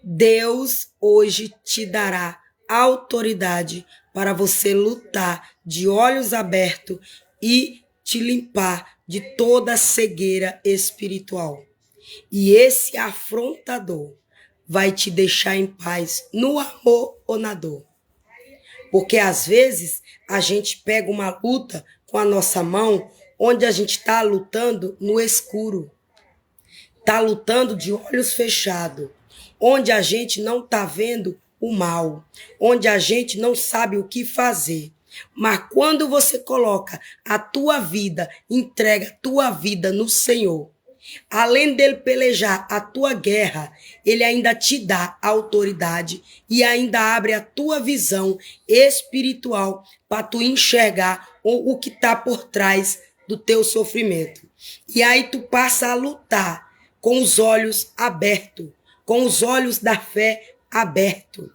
Deus hoje te dará autoridade para você lutar de olhos abertos e te limpar de toda cegueira espiritual. E esse afrontador vai te deixar em paz no amor ou na dor. Porque às vezes a gente pega uma luta com a nossa mão, onde a gente está lutando no escuro. Está lutando de olhos fechados, onde a gente não está vendo o mal, onde a gente não sabe o que fazer. Mas quando você coloca a tua vida, entrega a tua vida no Senhor, além dele pelejar a tua guerra, ele ainda te dá autoridade e ainda abre a tua visão espiritual para tu enxergar o que está por trás do teu sofrimento. E aí tu passa a lutar com os olhos abertos, com os olhos da fé abertos.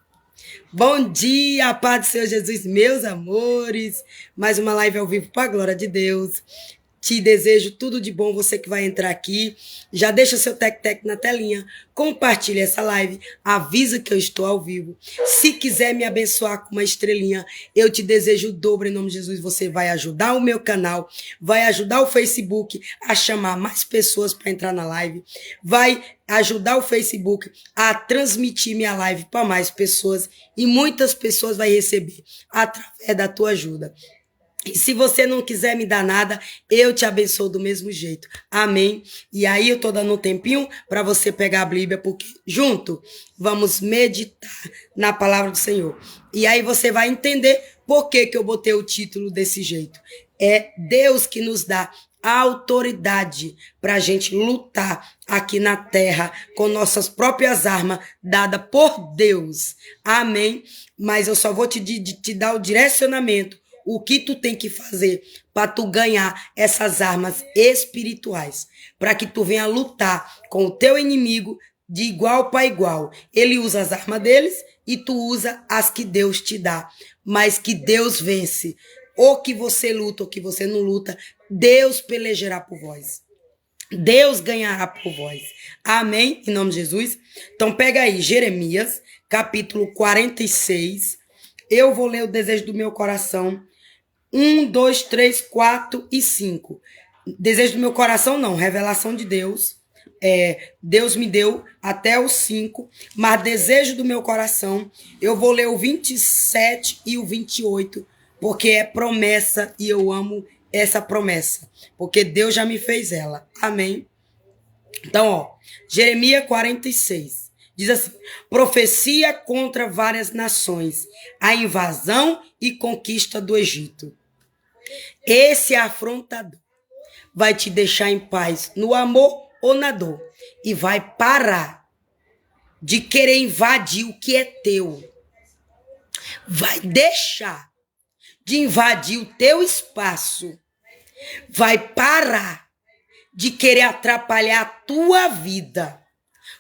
Bom dia, paz do Senhor Jesus, meus amores. Mais uma live ao vivo para a glória de Deus. Te desejo tudo de bom, você que vai entrar aqui. Já deixa seu tec-tec na telinha, compartilha essa live, avisa que eu estou ao vivo. Se quiser me abençoar com uma estrelinha, eu te desejo o dobro em nome de Jesus. Você vai ajudar o meu canal, vai ajudar o Facebook a chamar mais pessoas para entrar na live, vai ajudar o Facebook a transmitir minha live para mais pessoas e muitas pessoas vai receber através da tua ajuda. E se você não quiser me dar nada, eu te abençoo do mesmo jeito. Amém? E aí eu tô dando um tempinho para você pegar a Bíblia, porque junto vamos meditar na palavra do Senhor. E aí você vai entender por que eu botei o título desse jeito. É Deus que nos dá a autoridade para a gente lutar aqui na terra com nossas próprias armas dadas por Deus. Amém? Mas eu só vou te dar o direcionamento, o que tu tem que fazer para tu ganhar essas armas espirituais, para que tu venha lutar com o teu inimigo de igual para igual. Ele usa as armas deles e tu usa as que Deus te dá, mas que Deus vence. Ou que você luta ou que você não luta, Deus pelejará por vós. Deus ganhará por vós. Amém? Em nome de Jesus. Então pega aí Jeremias, capítulo 46. Eu vou ler o desejo do meu coração. 1, 2, 3, 4 e 5. Desejo do meu coração não, revelação de Deus. Deus me deu até o 5, mas desejo do meu coração, eu vou ler o 27 e o 28, porque é promessa e eu amo essa promessa, porque Deus já me fez ela. Amém? Então, ó, Jeremias 46. Diz assim: profecia contra várias nações, a invasão e conquista do Egito. Esse afrontador vai te deixar em paz no amor ou na dor e vai parar de querer invadir o que é teu. Vai deixar de invadir o teu espaço. Vai parar de querer atrapalhar a tua vida.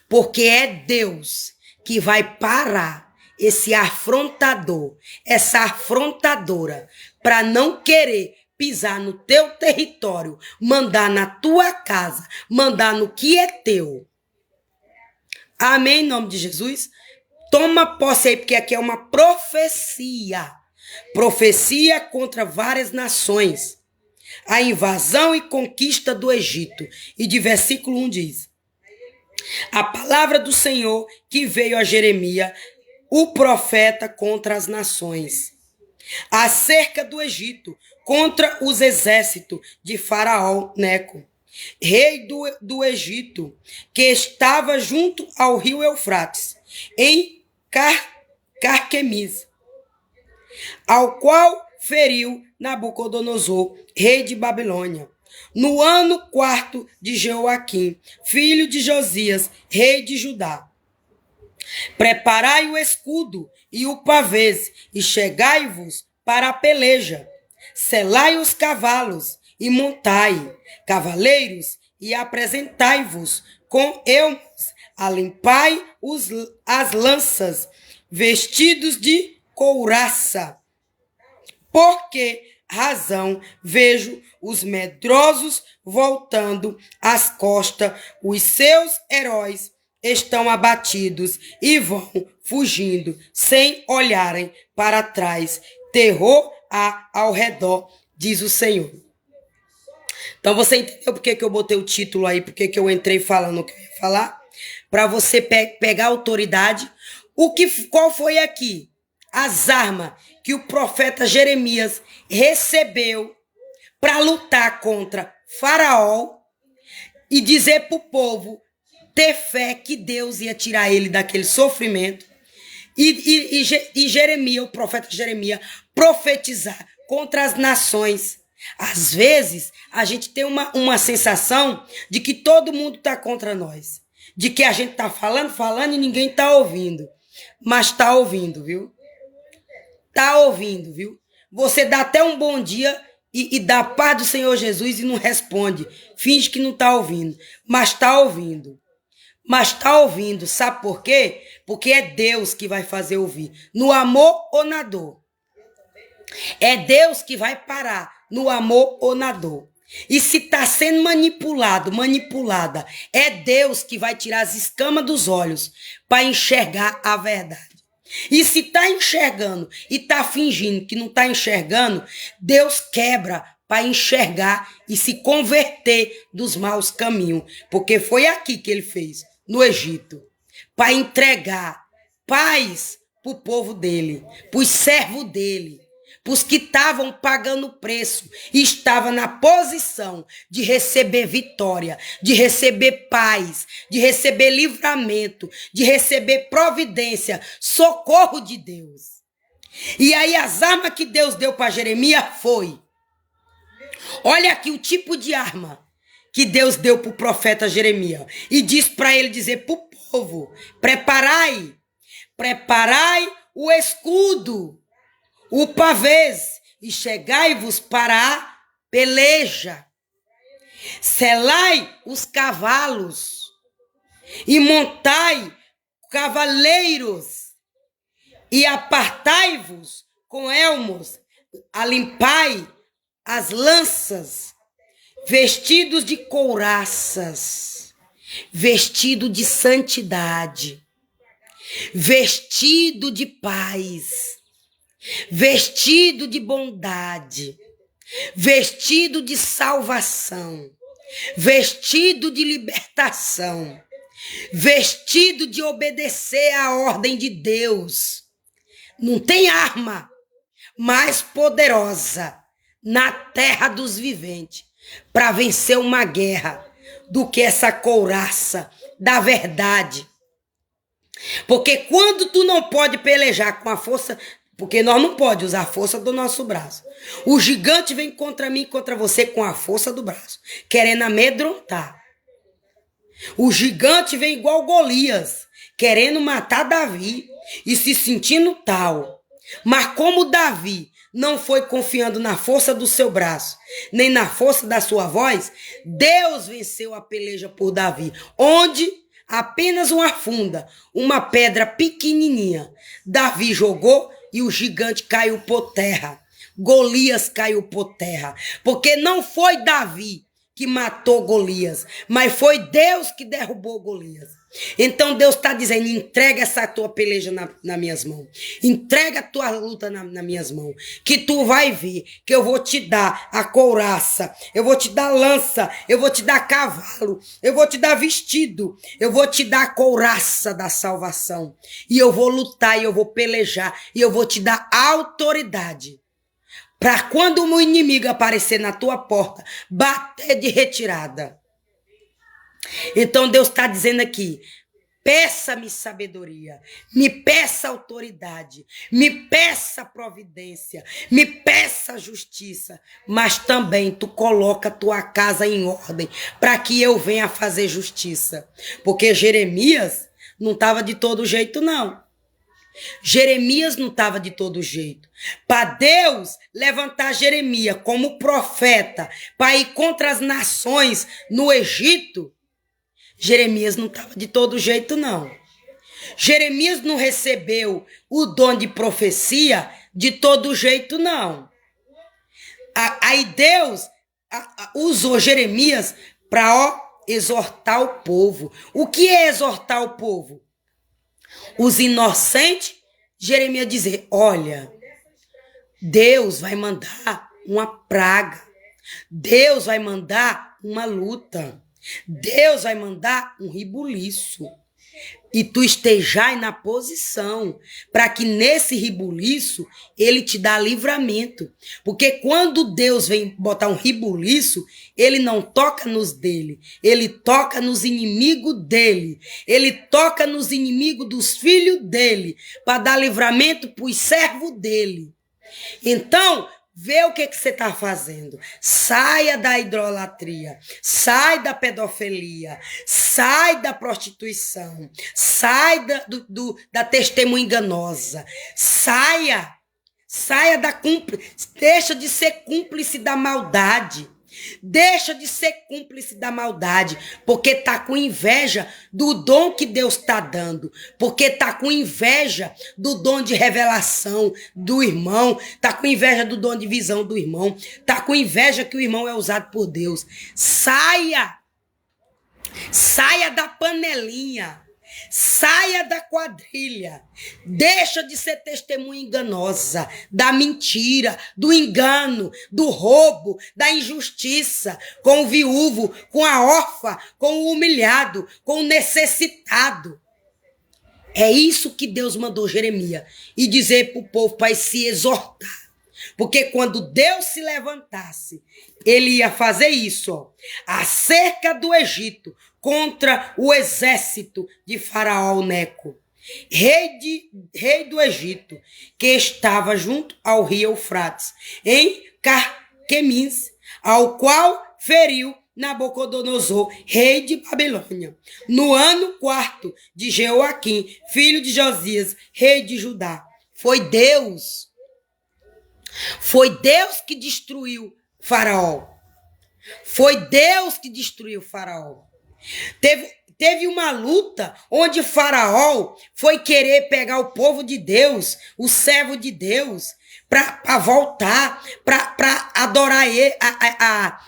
Porque é Deus que vai parar esse afrontador, essa afrontadora, para não querer pisar no teu território, mandar na tua casa, mandar no que é teu. Amém, em nome de Jesus? Toma posse aí, porque aqui é uma profecia. Profecia contra várias nações. A invasão e conquista do Egito. E de versículo 1 diz: a palavra do Senhor que veio a Jeremias, o profeta, contra as nações, acerca do Egito, contra os exércitos de Faraó Neco, rei do Egito, que estava junto ao rio Eufrates, em Carquemis, ao qual feriu Nabucodonosor, rei de Babilônia, no ano 4 de Jeoaquim, filho de Josias, rei de Judá. Preparai o escudo e o pavês, e chegai-vos para a peleja. Selai os cavalos, e montai, cavaleiros, e apresentai-vos com elmos, alimpai as lanças, vestidos de couraça. Por que razão vejo os medrosos voltando às costas, os seus heróis estão abatidos e vão fugindo, sem olharem para trás. Terror há ao redor, diz o Senhor. Então você entendeu por que eu botei o título aí, por que eu entrei falando o que eu ia falar? Para você pegar autoridade. Qual foi aqui? As armas que o profeta Jeremias recebeu para lutar contra Faraó e dizer para o povo ter fé que Deus ia tirar ele daquele sofrimento. E Jeremias, o profeta Jeremias, profetizar contra as nações. Às vezes, a gente tem uma sensação de que todo mundo está contra nós. De que a gente está falando e ninguém está ouvindo. Mas está ouvindo, viu? Está ouvindo, viu? Você dá até um bom dia e dá a paz do Senhor Jesus e não responde. Finge que não está ouvindo. Mas está ouvindo. Mas está ouvindo. Sabe por quê? Porque é Deus que vai fazer ouvir. No amor ou na dor. É Deus que vai parar no amor ou na dor. E se está sendo manipulada, é Deus que vai tirar as escamas dos olhos para enxergar a verdade. E se está enxergando e está fingindo que não está enxergando, Deus quebra para enxergar e se converter dos maus caminhos. Porque foi aqui que ele fez, no Egito, para entregar paz para o povo dele, para os servos dele. Os que estavam pagando preço e estavam na posição de receber vitória, de receber paz, de receber livramento, de receber providência, socorro de Deus. E aí as armas que Deus deu para Jeremias foi. Olha aqui o tipo de arma que Deus deu para o profeta Jeremias. E diz para ele dizer para o povo, preparai o escudo, o pavês, e chegai-vos para a peleja. Selai os cavalos e montai cavaleiros e apartai-vos com elmos, alimpai as lanças, vestidos de couraças, vestido de santidade, vestido de paz, vestido de bondade, vestido de salvação, vestido de libertação, vestido de obedecer à ordem de Deus. Não tem arma mais poderosa na terra dos viventes para vencer uma guerra do que essa couraça da verdade. Porque quando tu não pode pelejar com a força, porque nós não podemos usar a força do nosso braço. O gigante vem contra mim e contra você com a força do braço, querendo amedrontar. O gigante vem igual Golias, querendo matar Davi e se sentindo tal. Mas como Davi não foi confiando na força do seu braço, nem na força da sua voz, Deus venceu a peleja por Davi, onde apenas uma funda, uma pedra pequenininha, Davi jogou e o gigante caiu por terra. Golias caiu por terra, porque não foi Davi que matou Golias, mas foi Deus que derrubou Golias. Então Deus está dizendo, entrega essa tua peleja nas minhas mãos. Entrega a tua luta nas minhas mãos. Que tu vai ver que eu vou te dar a couraça, eu vou te dar lança, eu vou te dar cavalo, eu vou te dar vestido, eu vou te dar a couraça da salvação. E eu vou lutar, e eu vou pelejar, e eu vou te dar autoridade. Para quando o meu inimigo aparecer na tua porta, bater de retirada. Então Deus está dizendo aqui, peça-me sabedoria, me peça autoridade, me peça providência, me peça justiça, mas também tu coloca a tua casa em ordem para que eu venha fazer justiça. Porque Jeremias não estava de todo jeito, não. Jeremias não estava de todo jeito. Para Deus levantar Jeremias como profeta para ir contra as nações no Egito, Jeremias não estava de todo jeito, não. Jeremias não recebeu o dom de profecia de todo jeito, não. Aí Deus usou Jeremias para exortar o povo. O que é exortar o povo? Os inocentes, Jeremias dizer, olha, Deus vai mandar uma praga. Deus vai mandar uma luta. Deus vai mandar um rebuliço. E tu estejai na posição para que nesse rebuliço ele te dá livramento. Porque quando Deus vem botar um rebuliço, ele não toca nos dele, ele toca nos inimigos dele, ele toca nos inimigos dos filhos dele, para dar livramento para os servos dele. Então, vê o que você está fazendo. Saia da idolatria, sai da pedofilia, sai da prostituição, sai da testemunha enganosa, saia da cúmplice, deixa de ser cúmplice da maldade. Deixa de ser cúmplice da maldade, porque tá com inveja do dom que Deus tá dando, porque tá com inveja do dom de revelação do irmão, tá com inveja do dom de visão do irmão, tá com inveja que o irmão é usado por Deus. Saia da panelinha, saia da quadrilha, deixa de ser testemunha enganosa, da mentira, do engano, do roubo, da injustiça, com o viúvo, com a órfã, com o humilhado, com o necessitado. É isso que Deus mandou Jeremias e dizer para o povo para se exortar. Porque quando Deus se levantasse, ele ia fazer isso, ó, acerca do Egito, contra o exército de Faraó Neco, rei do Egito, que estava junto ao rio Eufrates, em Carquemis, ao qual feriu Nabucodonosor, rei de Babilônia, no ano 4 de Jeoaquim, filho de Josias, rei de Judá. Foi Deus que destruiu Faraó. Foi Deus que destruiu Faraó. Teve uma luta onde Faraó foi querer pegar o povo de Deus, o servo de Deus, para voltar, para adorar ele,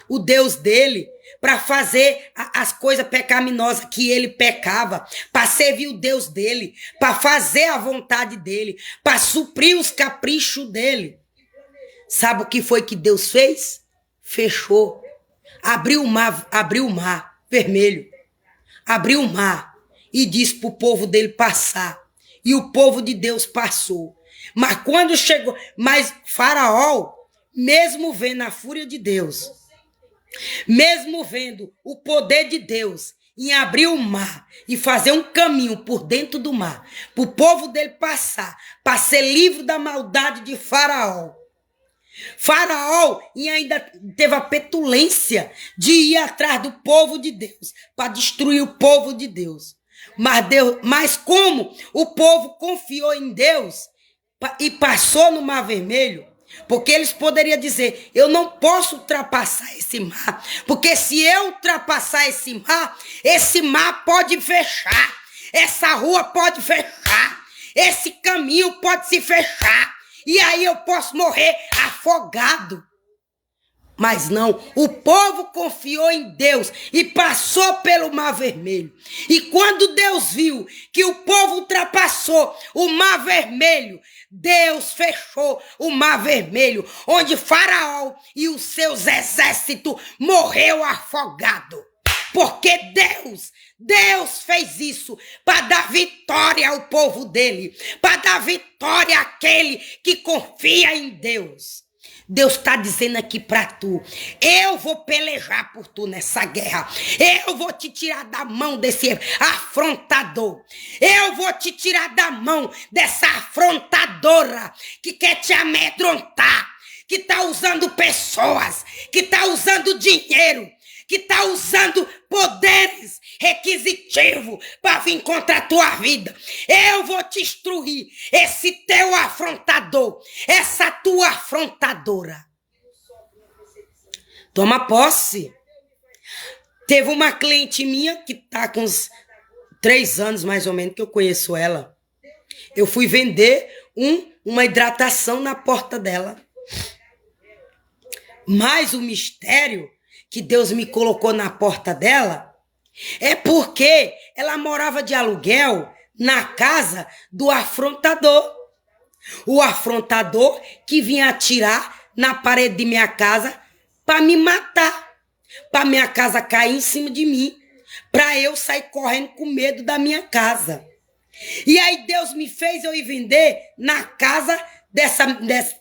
o Deus dele, para fazer as coisas pecaminosas que ele pecava, para servir o Deus dele, para fazer a vontade dele, para suprir os caprichos dele. Sabe o que foi que Deus fez? Fechou. Abriu o mar vermelho. Abriu o mar e disse para o povo dele passar. E o povo de Deus passou. Mas quando chegou... Mas Faraó, mesmo vendo a fúria de Deus, mesmo vendo o poder de Deus em abrir o mar e fazer um caminho por dentro do mar, para o povo dele passar, para ser livre da maldade de Faraó, e ainda teve a petulância de ir atrás do povo de Deus, para destruir o povo de Deus. Mas como o povo confiou em Deus e passou no Mar Vermelho, porque eles poderiam dizer, eu não posso ultrapassar esse mar, porque se eu ultrapassar esse mar pode fechar, essa rua pode fechar, esse caminho pode se fechar, e aí eu posso morrer afogado. Mas não, o povo confiou em Deus e passou pelo Mar Vermelho. E quando Deus viu que o povo ultrapassou o Mar Vermelho, Deus fechou o Mar Vermelho, onde Faraó e os seus exércitos morreu afogado. Porque Deus fez isso para dar vitória ao povo dele, para dar vitória àquele que confia em Deus. Deus está dizendo aqui para tu, eu vou pelejar por tu nessa guerra, eu vou te tirar da mão desse afrontador, eu vou te tirar da mão dessa afrontadora que quer te amedrontar, que está usando pessoas, que está usando dinheiro, que está usando poderes requisitivos para vir contra a tua vida. Eu vou te instruir, esse teu afrontador, essa tua afrontadora. Toma posse. Teve uma cliente minha que está com uns 3 anos mais ou menos que eu conheço ela. Eu fui vender uma hidratação na porta dela. Mas o mistério que Deus me colocou na porta dela É porque ela morava de aluguel na casa do afrontador. O afrontador que vinha atirar na parede de minha casa para me matar, para minha casa cair em cima de mim, para eu sair correndo com medo da minha casa. E aí Deus me fez eu ir vender na casa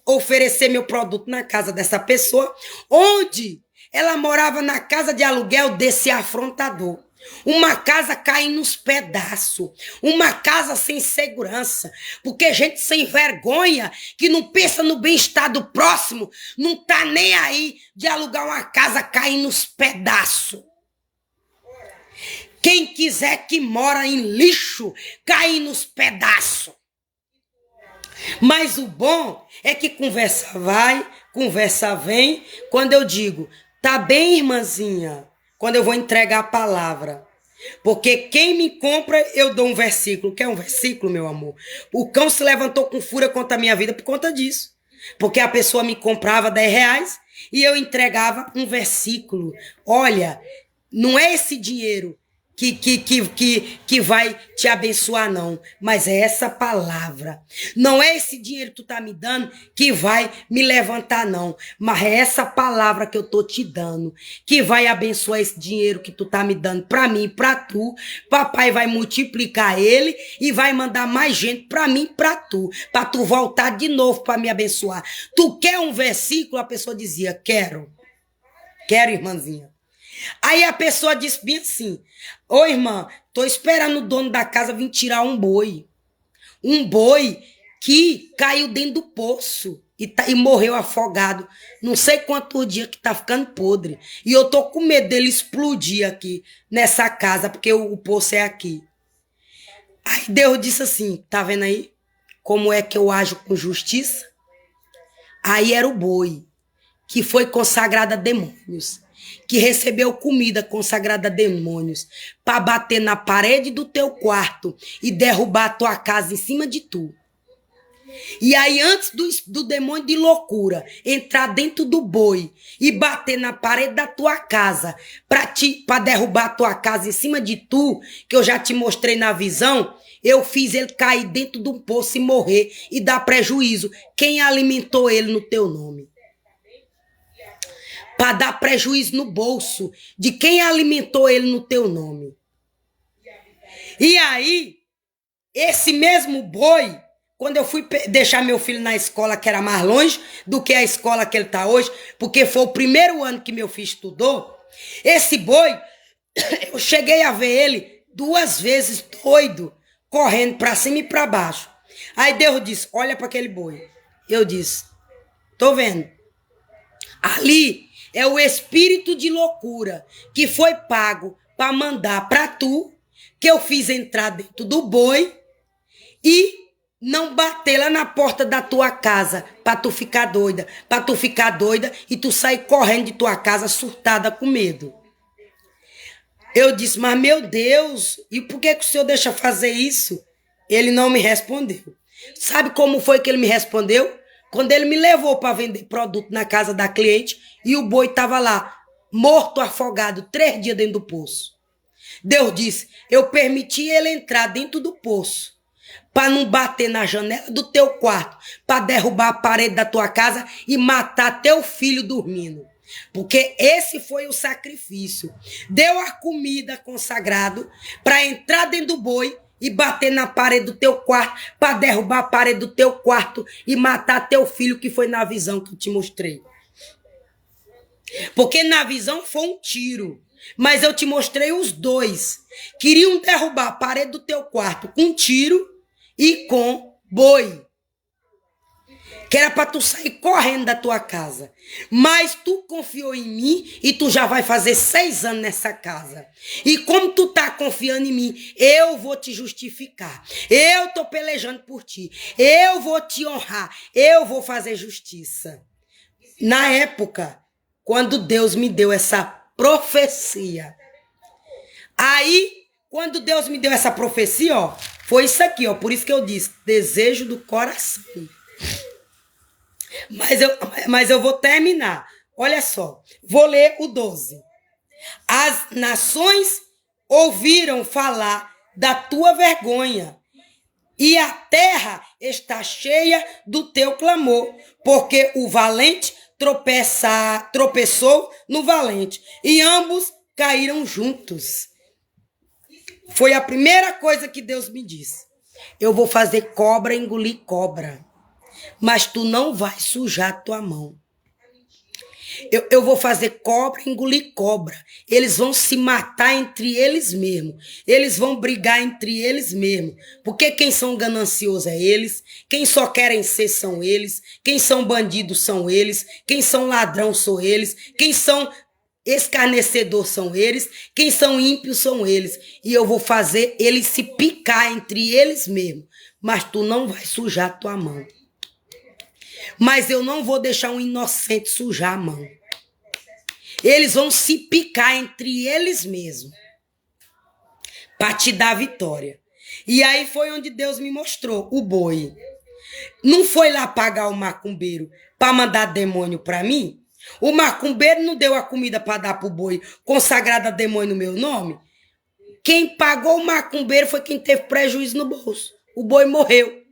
oferecer meu produto na casa dessa pessoa, onde ela morava na casa de aluguel desse afrontador. Uma casa caindo nos pedaços, uma casa sem segurança, porque gente sem vergonha, que não pensa no bem-estar do próximo, não tá nem aí de alugar uma casa caindo nos pedaços. Quem quiser que mora em lixo, cair nos pedaços. Mas o bom é que conversa vai, conversa vem. Quando eu digo, tá bem, irmãzinha? Quando eu vou entregar a palavra. Porque quem me compra, eu dou um versículo. Quer um versículo, meu amor? O cão se levantou com fúria contra a minha vida por conta disso. Porque a pessoa me comprava R$10 e eu entregava um versículo. Olha, não é esse dinheiro que vai te abençoar, não. Mas é essa palavra. Não é esse dinheiro que tu tá me dando que vai me levantar, não. Mas é essa palavra que eu tô te dando que vai abençoar esse dinheiro que tu tá me dando pra mim e pra tu. Papai vai multiplicar ele e vai mandar mais gente pra mim e pra tu voltar de novo pra me abençoar. Tu quer um versículo? A pessoa dizia, quero. Quero, irmãzinha. Aí a pessoa disse bem assim, ô irmã, tô esperando o dono da casa vir tirar um boi. Um boi que caiu dentro do poço e morreu afogado. Não sei quantos dias que tá ficando podre. E eu tô com medo dele explodir aqui nessa casa, porque o poço é aqui. Aí Deus disse assim, tá vendo aí? Como é que eu ajo com justiça? Aí era o boi que foi consagrado a demônios, que recebeu comida consagrada a demônios, para bater na parede do teu quarto e derrubar a tua casa em cima de tu. E aí, antes do demônio de loucura entrar dentro do boi e bater na parede da tua casa para derrubar a tua casa em cima de tu, que eu já te mostrei na visão, eu fiz ele cair dentro de um poço e morrer e dar prejuízo. Quem alimentou ele no teu nome? Para dar prejuízo no bolso de quem alimentou ele no teu nome. E aí, esse mesmo boi, quando eu fui deixar meu filho na escola, que era mais longe do que a escola que ele está hoje, porque foi o primeiro ano que meu filho estudou, esse boi, eu cheguei a ver ele 2 vezes doido, correndo para cima e para baixo. Aí Deus disse, olha para aquele boi. Eu disse, tô vendo. Ali é o espírito de loucura que foi pago para mandar para tu, que eu fiz entrar dentro do boi e não bater lá na porta da tua casa para tu ficar doida, e tu sair correndo de tua casa surtada com medo. Eu disse, mas meu Deus, e por que o senhor deixa fazer isso? Ele não me respondeu. Sabe como foi que ele me respondeu? Quando ele me levou para vender produto na casa da cliente e o boi estava lá, morto, afogado, 3 dias dentro do poço. Deus disse, eu permiti ele entrar dentro do poço para não bater na janela do teu quarto, para derrubar a parede da tua casa e matar teu filho dormindo. Porque esse foi o sacrifício. Deu a comida consagrado para entrar dentro do boi e bater na parede do teu quarto, para derrubar a parede do teu quarto e matar teu filho, que foi na visão que eu te mostrei. Porque na visão foi um tiro, mas eu te mostrei os dois. Queriam derrubar a parede do teu quarto com tiro e com boi. Que era para tu sair correndo da tua casa. Mas tu confiou em mim e tu já vai fazer 6 anos nessa casa. E como tu tá confiando em mim, eu vou te justificar. Eu tô pelejando por ti. Eu vou te honrar. Eu vou fazer justiça. Na época, quando Deus me deu essa profecia. Aí, quando Deus me deu essa profecia, ó, foi isso aqui, ó. Por isso que eu disse, desejo do coração. Mas eu vou terminar. Olha só. Vou ler o 12. As nações ouviram falar da tua vergonha, e a terra está cheia do teu clamor, porque o valente tropeçou no valente, e ambos caíram juntos. Foi a primeira coisa que Deus me disse. Eu vou fazer cobra engolir cobra, mas tu não vai sujar tua mão. Eu vou fazer cobra engolir cobra. Eles vão se matar entre eles mesmos. Eles vão brigar entre eles mesmos. Porque quem são gananciosos é eles. Quem só querem ser são eles. Quem são bandidos são eles. Quem são ladrão são eles. Quem são escarnecedor são eles. Quem são ímpios são eles. E eu vou fazer eles se picar entre eles mesmos. Mas tu não vai sujar tua mão. Mas eu não vou deixar um inocente sujar a mão. Eles vão se picar entre eles mesmos para te dar vitória. E aí foi onde Deus me mostrou o boi. Não foi lá pagar o macumbeiro para mandar demônio para mim? O macumbeiro não deu a comida para dar para o boi consagrada a demônio no meu nome? Quem pagou o macumbeiro foi quem teve prejuízo no bolso. O boi morreu.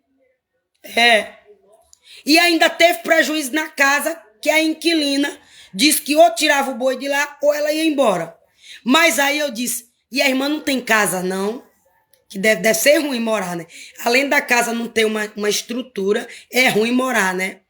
E ainda teve prejuízo na casa, que a inquilina disse que ou tirava o boi de lá ou ela ia embora. Mas aí eu disse, e a irmã não tem casa não? Que deve ser ruim morar, né? Além da casa não ter uma estrutura, é ruim morar, né?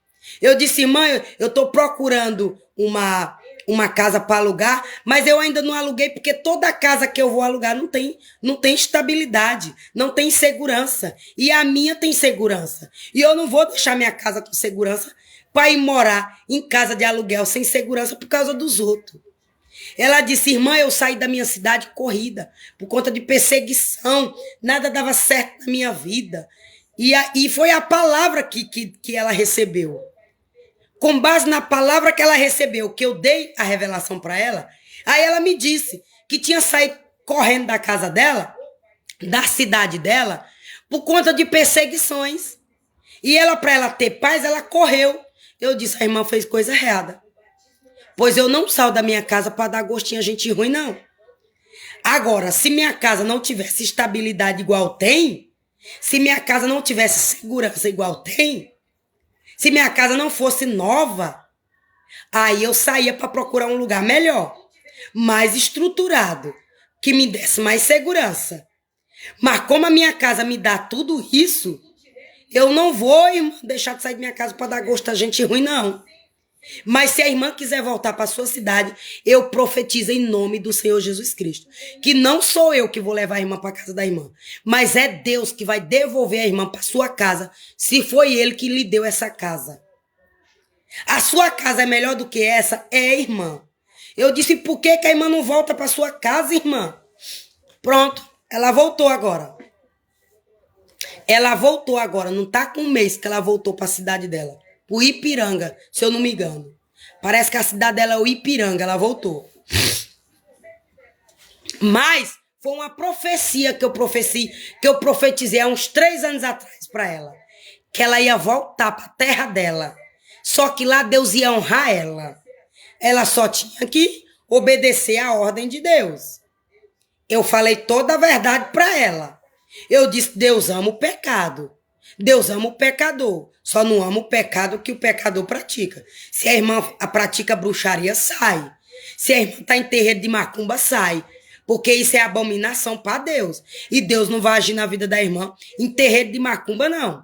Eu disse, irmã, eu tô procurando uma casa para alugar, mas eu ainda não aluguei porque toda casa que eu vou alugar não tem estabilidade, não tem segurança. E a minha tem segurança. E eu não vou deixar minha casa com segurança para ir morar em casa de aluguel sem segurança por causa dos outros. Ela disse, irmã, eu saí da minha cidade corrida por conta de perseguição, nada dava certo na minha vida. E foi a palavra que ela recebeu. Com base na palavra que ela recebeu, que eu dei a revelação para ela, aí ela me disse que tinha saído correndo da casa dela, da cidade dela, por conta de perseguições. E ela, para ela ter paz, ela correu. Eu disse, a irmã fez coisa errada. Pois eu não saio da minha casa para dar gostinho a gente ruim, não. Agora, se minha casa não tivesse estabilidade igual tem, se minha casa não tivesse segurança igual tem, se minha casa não fosse nova, aí eu saía para procurar um lugar melhor, mais estruturado, que me desse mais segurança. Mas como a minha casa me dá tudo isso, eu não vou, irmã, deixar de sair da minha casa para dar gosto a gente ruim, não. Mas se a irmã quiser voltar para sua cidade, eu profetizo em nome do Senhor Jesus Cristo. Que não sou eu que vou levar a irmã para casa da irmã, mas é Deus que vai devolver a irmã para sua casa, se foi ele que lhe deu essa casa. A sua casa é melhor do que essa? É, irmã. Eu disse, por que a irmã não volta para sua casa, irmã? Pronto, ela voltou agora. Ela voltou agora, não tá com um mês que ela voltou para a cidade dela. O Ipiranga, se eu não me engano. Parece que a cidade dela é o Ipiranga, ela voltou. Mas foi uma profecia que eu profetizei há uns 3 anos atrás para ela. Que ela ia voltar para a terra dela. Só que lá Deus ia honrar ela. Ela só tinha que obedecer à ordem de Deus. Eu falei toda a verdade para ela. Eu disse, Deus ama o pecado. Deus ama o pecador. Só não ama o pecado que o pecador pratica. Se a irmã pratica bruxaria, sai. Se a irmã está em terreiro de macumba, sai. Porque isso é abominação para Deus. E Deus não vai agir na vida da irmã em terreiro de macumba, não.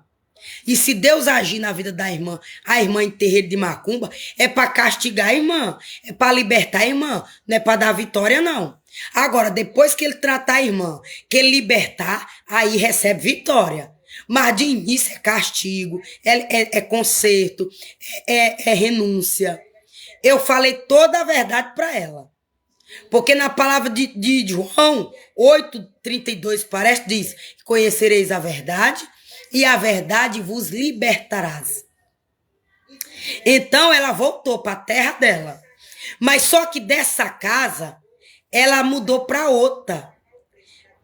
E se Deus agir na vida da irmã, a irmã em terreiro de macumba, é para castigar a irmã. É para libertar a irmã. Não é para dar vitória, não. Agora, depois que ele tratar a irmã, que ele libertar, aí recebe vitória. Mas de início é castigo, é conserto, é renúncia. Eu falei toda a verdade para ela. Porque na palavra de João 8:32 parece, diz, conhecereis a verdade e a verdade vos libertarás. Então ela voltou para a terra dela. Mas só que dessa casa, ela mudou para outra.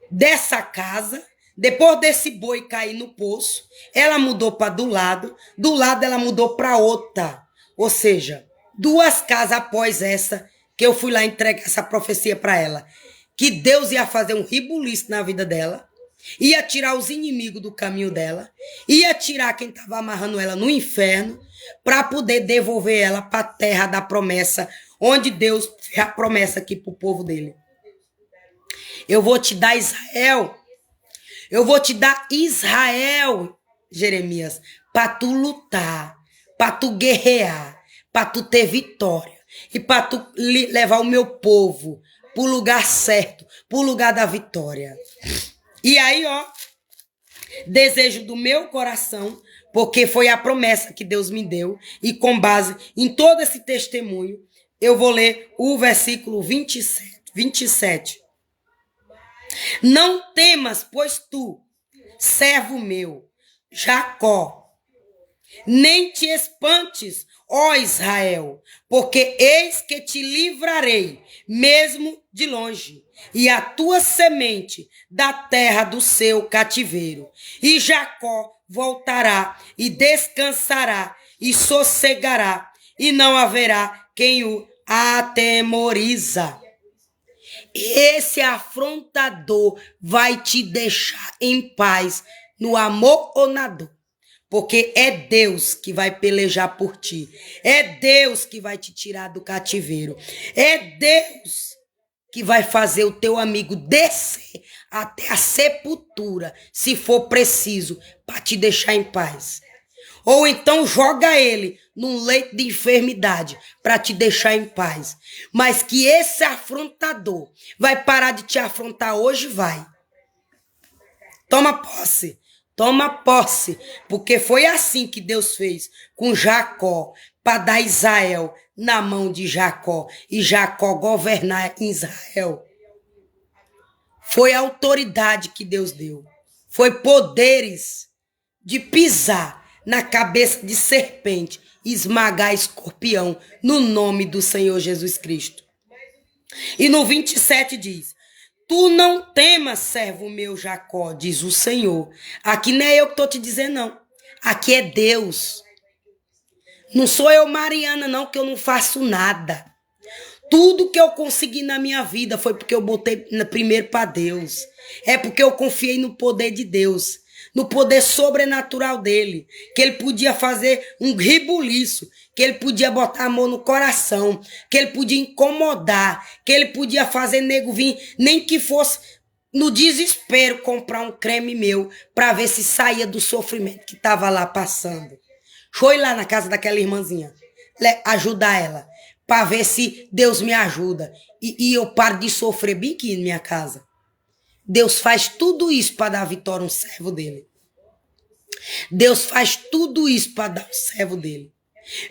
Dessa casa, depois desse boi cair no poço, ela mudou para do lado ela mudou para outra. Ou seja, 2 casas após essa, que eu fui lá entregar essa profecia para ela. que Deus ia fazer um ribuliço na vida dela, ia tirar os inimigos do caminho dela, ia tirar quem estava amarrando ela no inferno, para poder devolver ela para a terra da promessa, onde Deus fez a promessa aqui para o povo dele. Eu vou te dar Israel. Eu vou te dar Israel, Jeremias, para tu lutar, para tu guerrear, para tu ter vitória e para tu levar o meu povo para o lugar certo, para o lugar da vitória. E aí, ó, desejo do meu coração, porque foi a promessa que Deus me deu, e com base em todo esse testemunho, eu vou ler o versículo 27. Não temas, pois tu, servo meu, Jacó, nem te espantes, ó Israel, porque eis que te livrarei, mesmo de longe, e a tua semente da terra do seu cativeiro. E Jacó voltará e descansará e sossegará, e não haverá quem o atemoriza. Esse afrontador vai te deixar em paz, no amor ou na dor. Porque é Deus que vai pelejar por ti. É Deus que vai te tirar do cativeiro. É Deus que vai fazer o teu amigo descer até a sepultura, se for preciso, para te deixar em paz. Ou então joga ele num leito de enfermidade para te deixar em paz. Mas que esse afrontador vai parar de te afrontar hoje, vai. Toma posse. Toma posse, porque foi assim que Deus fez com Jacó, para dar Israel na mão de Jacó e Jacó governar em Israel. Foi a autoridade que Deus deu. Foi poderes de pisar na cabeça de serpente e esmagar escorpião no nome do Senhor Jesus Cristo. E no 27 diz: tu não temas, servo meu Jacó, diz o Senhor. Aqui não é eu que estou te dizendo, não. Aqui é Deus. Não sou eu, Mariana, não, que eu não faço nada. Tudo que eu consegui na minha vida foi porque eu botei primeiro para Deus. É porque eu confiei no poder de Deus, no poder sobrenatural dele, que ele podia fazer um ribuliço, que ele podia botar a mão no coração, que ele podia incomodar, que ele podia fazer nego vir, nem que fosse no desespero comprar um creme meu para ver se saía do sofrimento que estava lá passando. Foi lá na casa daquela irmãzinha, ajudar ela, para ver se Deus me ajuda e eu paro de sofrer bem aqui na minha casa. Deus faz tudo isso para dar vitória a um servo dele. Deus faz tudo isso para dar um servo dele.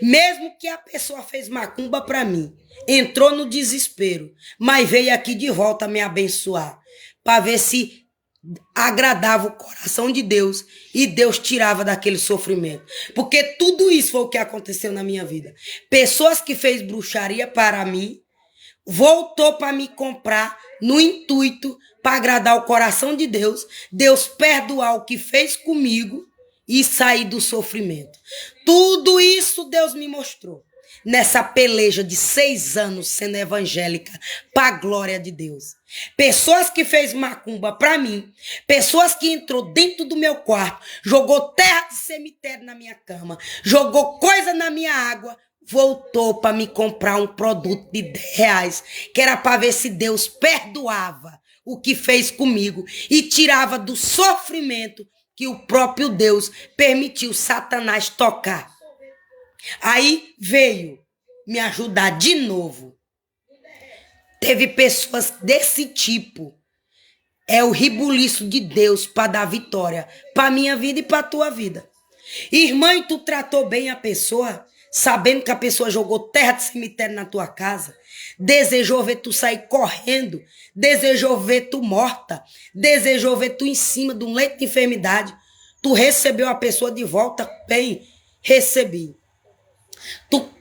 Mesmo que a pessoa fez macumba para mim, entrou no desespero, mas veio aqui de volta me abençoar, para ver se agradava o coração de Deus e Deus tirava daquele sofrimento. Porque tudo isso foi o que aconteceu na minha vida. Pessoas que fez bruxaria para mim, voltou para me comprar no intuito para agradar o coração de Deus, Deus perdoar o que fez comigo e sair do sofrimento. Tudo isso Deus me mostrou nessa peleja de 6 anos sendo evangélica para a glória de Deus. Pessoas que fez macumba para mim, pessoas que entrou dentro do meu quarto, jogou terra de cemitério na minha cama, jogou coisa na minha água, voltou para me comprar um produto de R$10, que era para ver se Deus perdoava o que fez comigo e tirava do sofrimento que o próprio Deus permitiu Satanás tocar. Aí veio me ajudar de novo. Teve pessoas desse tipo. É o ribuliço de Deus para dar vitória para minha vida e para tua vida. Irmã, e tu tratou bem a pessoa, sabendo que a pessoa jogou terra de cemitério na tua casa, desejou ver tu sair correndo, desejou ver tu morta, desejou ver tu em cima de um leito de enfermidade. Tu recebeu a pessoa de volta? Bem, recebi.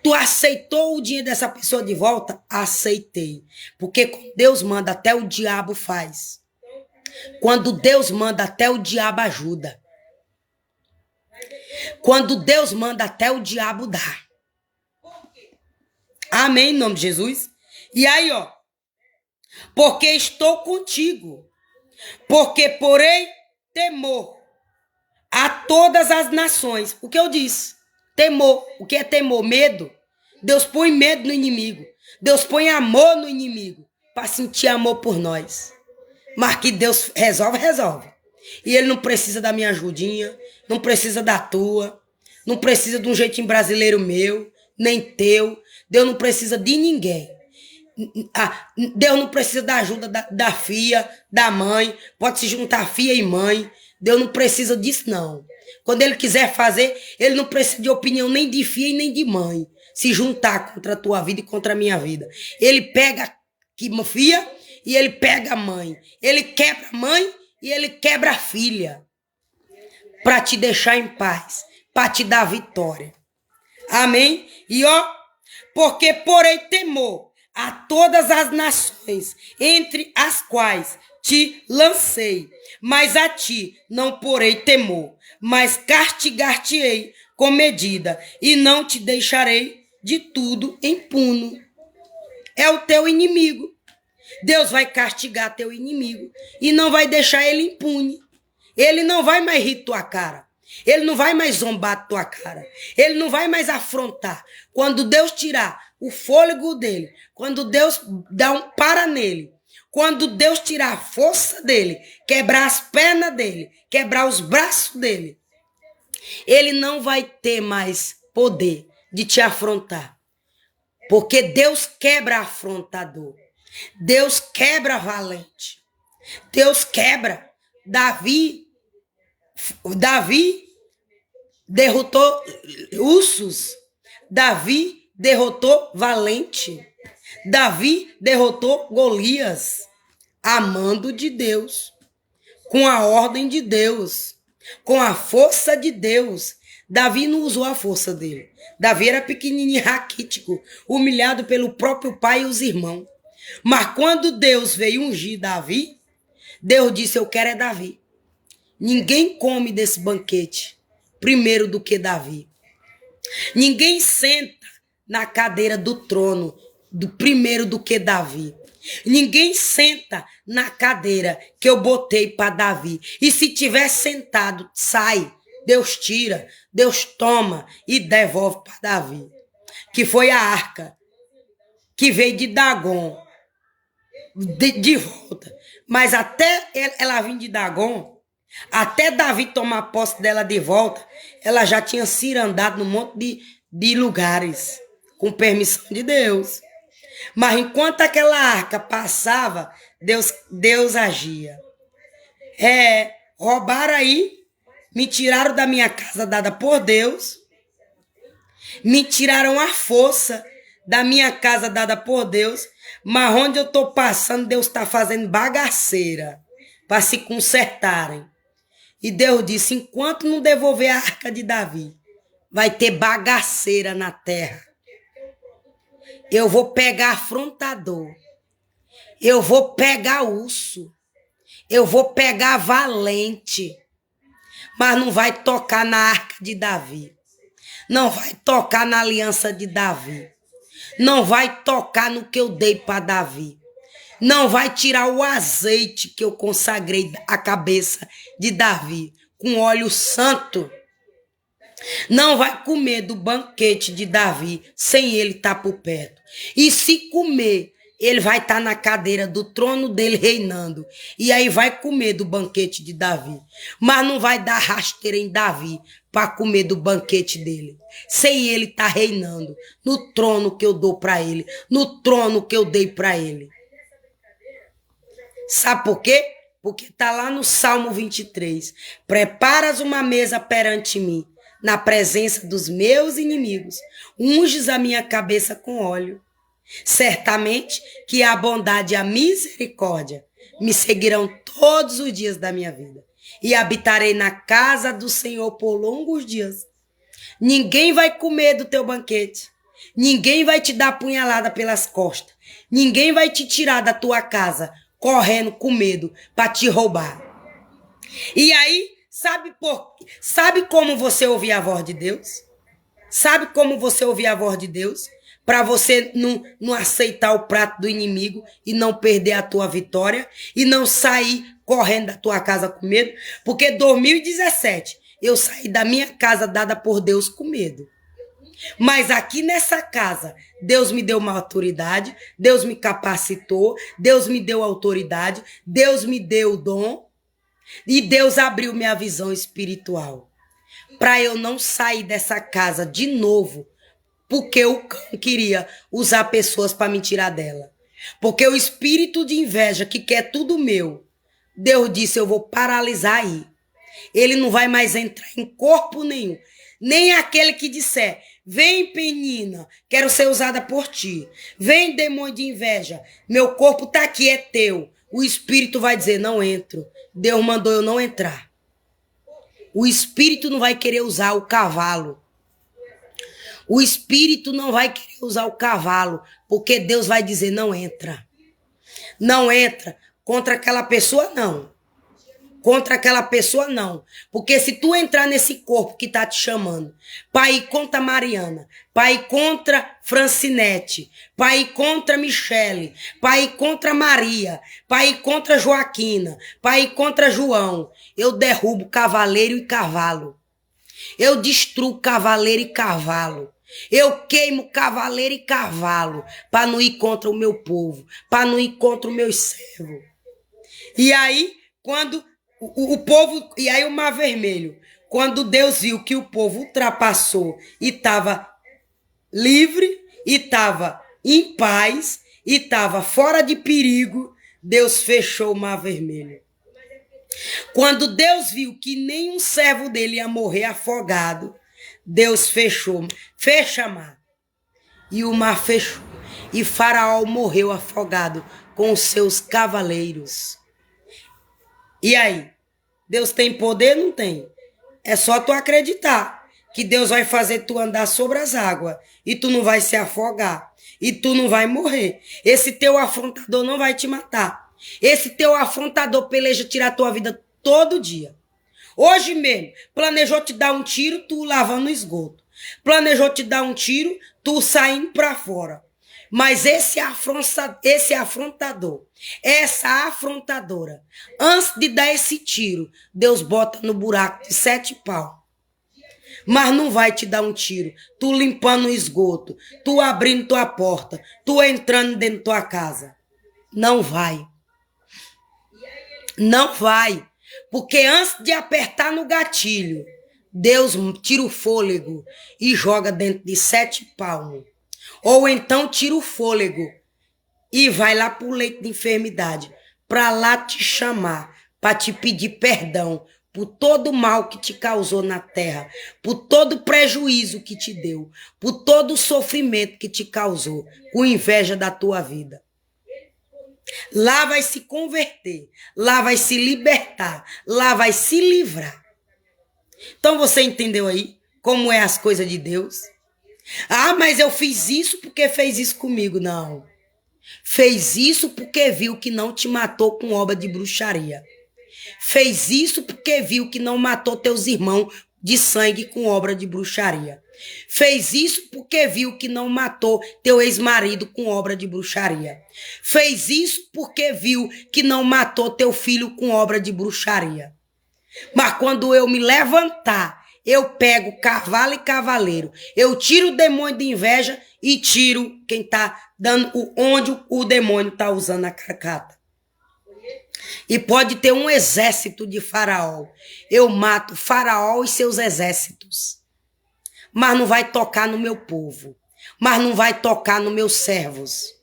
Tu aceitou o dinheiro dessa pessoa de volta? Aceitei. Porque quando Deus manda, até o diabo faz. Quando Deus manda, até o diabo ajuda. Quando Deus manda, até o diabo dá. Amém, em nome de Jesus. E aí, ó. porque estou contigo, porque porém temor a todas as nações. O que eu disse? Temor. O que é temor? Medo. Deus põe medo no inimigo. Deus põe amor no inimigo para sentir amor por nós. Mas que Deus resolve, resolve. E ele não precisa da minha ajudinha, não precisa da tua, não precisa de um jeitinho brasileiro meu, nem teu. Deus não precisa de ninguém. Deus não precisa da ajuda da filha, da mãe. Pode se juntar filha e mãe. Deus não precisa disso, não. Quando ele quiser fazer, ele não precisa de opinião nem de filha e nem de mãe. Se juntar contra a tua vida e contra a minha vida. Ele pega a filha e ele pega a mãe. Ele quebra a mãe e ele quebra a filha. Para te deixar em paz. Para te dar vitória. Amém? E porque porém temor a todas as nações, entre as quais te lancei, mas a ti não porei temor, mas castigar-te-ei com medida, e não te deixarei de tudo impune. É o teu inimigo. Deus vai castigar teu inimigo e não vai deixar ele impune. Ele não vai mais rir tua cara. Ele não vai mais zombar tua cara. Ele não vai mais afrontar. Quando Deus tirar o fôlego dele, quando Deus dá um para nele, quando Deus tirar a força dele, quebrar as pernas dele, quebrar os braços dele, ele não vai ter mais poder de te afrontar. Porque Deus quebra afrontador. Deus quebra valente. Deus quebra. Davi derrotou ursos. Davi derrotou valente. Davi derrotou Golias. Amando de Deus. Com a ordem de Deus. Com a força de Deus. Davi não usou a força dele. Davi era pequenininho, raquítico, humilhado pelo próprio pai e os irmãos. Mas quando Deus veio ungir Davi, Deus disse, eu quero é Davi. Ninguém come desse banquete primeiro do que Davi. Ninguém senta na cadeira do trono primeiro do que Davi. Ninguém senta na cadeira que eu botei para Davi. E se tiver sentado, sai. Deus tira, Deus toma e devolve para Davi. Que foi a arca que veio de Dagon de volta. Mas até ela vir de Dagon, até Davi tomar posse dela de volta, ela já tinha cirandado num monte de lugares, com permissão de Deus. Mas enquanto aquela arca passava, Deus agia. Roubaram aí, me tiraram da minha casa dada por Deus, me tiraram a força da minha casa dada por Deus, mas onde eu estou passando, Deus está fazendo bagaceira para se consertarem. E Deus disse, enquanto não devolver a arca de Davi, vai ter bagaceira na terra. Eu vou pegar afrontador, eu vou pegar urso, eu vou pegar valente, mas não vai tocar na arca de Davi, não vai tocar na aliança de Davi, não vai tocar no que eu dei para Davi, não vai tirar o azeite que eu consagrei a cabeça de Davi com óleo santo. Não vai comer do banquete de Davi sem ele estar por perto. E se comer, ele vai estar na cadeira do trono dele reinando. E aí vai comer do banquete de Davi. Mas não vai dar rasteira em Davi para comer do banquete dele. Sem ele estar reinando no trono que eu dou para ele. No trono que eu dei para ele. Sabe por quê? Porque está lá no Salmo 23. Preparas uma mesa perante mim, na presença dos meus inimigos. Unges a minha cabeça com óleo. Certamente que a bondade e a misericórdia me seguirão todos os dias da minha vida. E habitarei na casa do Senhor por longos dias. Ninguém vai comer do teu banquete. Ninguém vai te dar punhalada pelas costas. Ninguém vai te tirar da tua casa correndo com medo para te roubar. E aí, sabe como você ouvir a voz de Deus? Sabe como você ouvir a voz de Deus? para você não aceitar o prato do inimigo e não perder a tua vitória e não sair correndo da tua casa com medo, porque 2017 eu saí da minha casa dada por Deus com medo. Mas aqui nessa casa, Deus me deu uma autoridade, Deus me capacitou, Deus me deu autoridade, Deus me deu o dom e Deus abriu minha visão espiritual para eu não sair dessa casa de novo, porque o cão queria usar pessoas para me tirar dela. Porque o espírito de inveja que quer tudo meu, Deus disse, eu vou paralisar aí. Ele não vai mais entrar em corpo nenhum. Nem aquele que disser, vem penina, quero ser usada por ti. Vem demônio de inveja, meu corpo tá aqui, é teu. O espírito vai dizer, não entro. Deus mandou eu não entrar. O espírito não vai querer usar o cavalo. O espírito não vai querer usar o cavalo, porque Deus vai dizer, não entra. Não entra. Contra aquela pessoa, não. Contra aquela pessoa, não. Porque se tu entrar nesse corpo que tá te chamando, para ir contra Mariana, para ir contra Francinete, para ir contra Michele, para ir contra Maria, para ir contra Joaquina, para ir contra João, eu derrubo cavaleiro e cavalo. Eu destruo cavaleiro e cavalo. Eu queimo cavaleiro e cavalo para não ir contra o meu povo, para não ir contra os meus servos. E aí, quando o povo, e aí o Mar Vermelho, quando Deus viu que o povo ultrapassou e estava livre, e estava em paz, e estava fora de perigo, Deus fechou o Mar Vermelho. Quando Deus viu que nenhum servo dele ia morrer afogado, Deus fechou, fecha mar. E o mar fechou. E Faraó morreu afogado com os seus cavaleiros. E aí? Deus tem poder? Não tem. É só tu acreditar que Deus vai fazer tu andar sobre as águas. E tu não vai se afogar. E tu não vai morrer. Esse teu afrontador não vai te matar. Esse teu afrontador peleja tirar tua vida todo dia. Hoje mesmo, planejou te dar um tiro, tu lavando no esgoto. Planejou te dar um tiro, tu saindo pra fora. Mas esse afrontador, essa afrontadora, antes de dar esse tiro, Deus bota no buraco de 7 pau. Mas não vai te dar um tiro. Tu limpando o esgoto, tu abrindo tua porta, tu entrando dentro da tua casa. Não vai. Não vai. Porque antes de apertar no gatilho, Deus tira o fôlego e joga dentro de 7 palmos. Ou então tira o fôlego e vai lá pro leito de enfermidade, para lá te chamar, para te pedir perdão por todo o mal que te causou na terra, por todo o prejuízo que te deu, por todo o sofrimento que te causou, com inveja da tua vida. Lá vai se converter, lá vai se libertar, lá vai se livrar. Então você entendeu aí como é as coisas de Deus? Ah, mas eu fiz isso porque fez isso comigo. Não. Fez isso porque viu que não te matou com obra de bruxaria. Fez isso porque viu que não matou teus irmãos de sangue com obra de bruxaria. Fez isso porque viu que não matou teu ex-marido com obra de bruxaria. Fez isso porque viu que não matou teu filho com obra de bruxaria. Mas quando eu me levantar, eu pego cavalo e cavaleiro. Eu tiro o demônio de inveja e tiro quem tá dando onde o demônio tá usando a carcata. E pode ter um exército de Faraó. Eu mato Faraó e seus exércitos. Mas não vai tocar no meu povo. Mas não vai tocar nos meus servos.